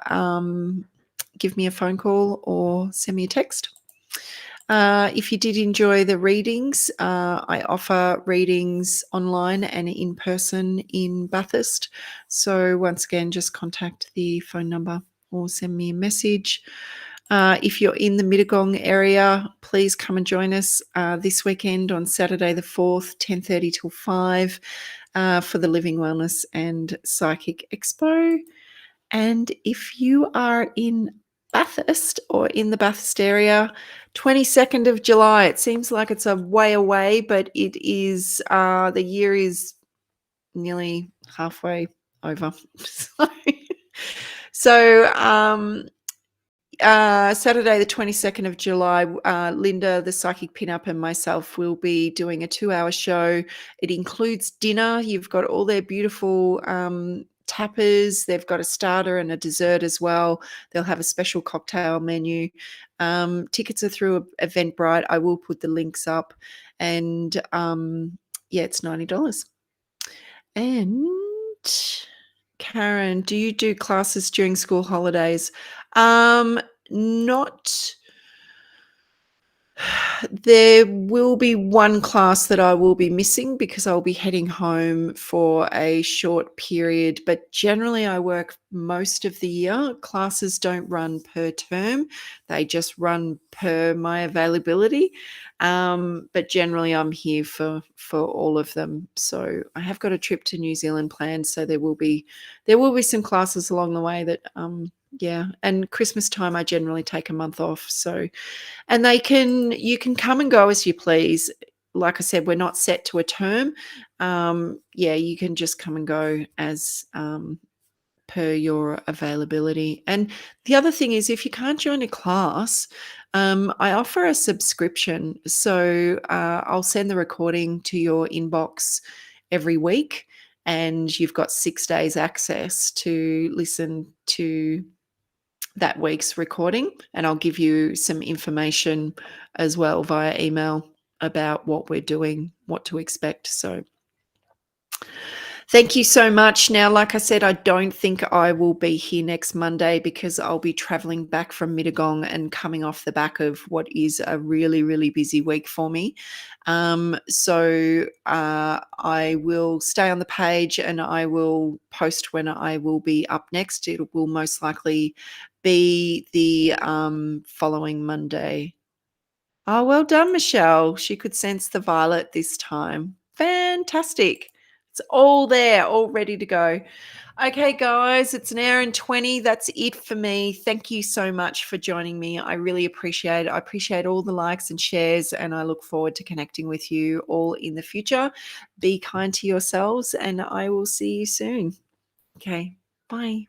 give me a phone call or send me a text. If you did enjoy the readings, I offer readings online and in person in Bathurst. So once again, just contact the phone number or send me a message. If you're in the Mittagong area, please come and join us this weekend on Saturday the 4th, 10:30 till 5 for the Living Wellness and Psychic Expo. And if you are in Bathurst or in the Bathurst area, 22nd of July, it seems like it's a way away, but it is, the year is nearly halfway over. So, Saturday, the 22nd of July, Linda, the psychic pinup, and myself will be doing a 2-hour show. It includes dinner. You've got all their beautiful tappers. They've got a starter and a dessert as well. They'll have a special cocktail menu. Tickets are through Eventbrite. I will put the links up. And yeah, it's $90. And Karen, do you do classes during school holidays? Not. There will be one class that I will be missing because I'll be heading home for a short period, but generally I work most of the year. Classes don't run per term, they just run per my availability. But generally I'm here for all of them. So I have got a trip to New Zealand planned, so there will be some classes along the way that yeah, and Christmas time I generally take a month off. So, and you can come and go as you please. Like I said, we're not set to a term. Yeah, you can just come and go as per your availability. And the other thing is, if you can't join a class, I offer a subscription. So I'll send the recording to your inbox every week, and you've got 6 days access to listen to that week's recording, and I'll give you some information as well via email about what we're doing, what to expect. So thank you so much. Now, like I said, I don't think I will be here next Monday because I'll be traveling back from Mittagong and coming off the back of what is a really, really busy week for me. So I will stay on the page and I will post when I will be up next. It will most likely be the following Monday. Oh, well done, Michelle. She could sense the violet this time. Fantastic. It's all there, all ready to go. Okay, guys, it's an hour and 20. That's it for me. Thank you so much for joining me. I really appreciate it. I appreciate all the likes and shares, and I look forward to connecting with you all in the future. Be kind to yourselves, and I will see you soon. Okay, bye.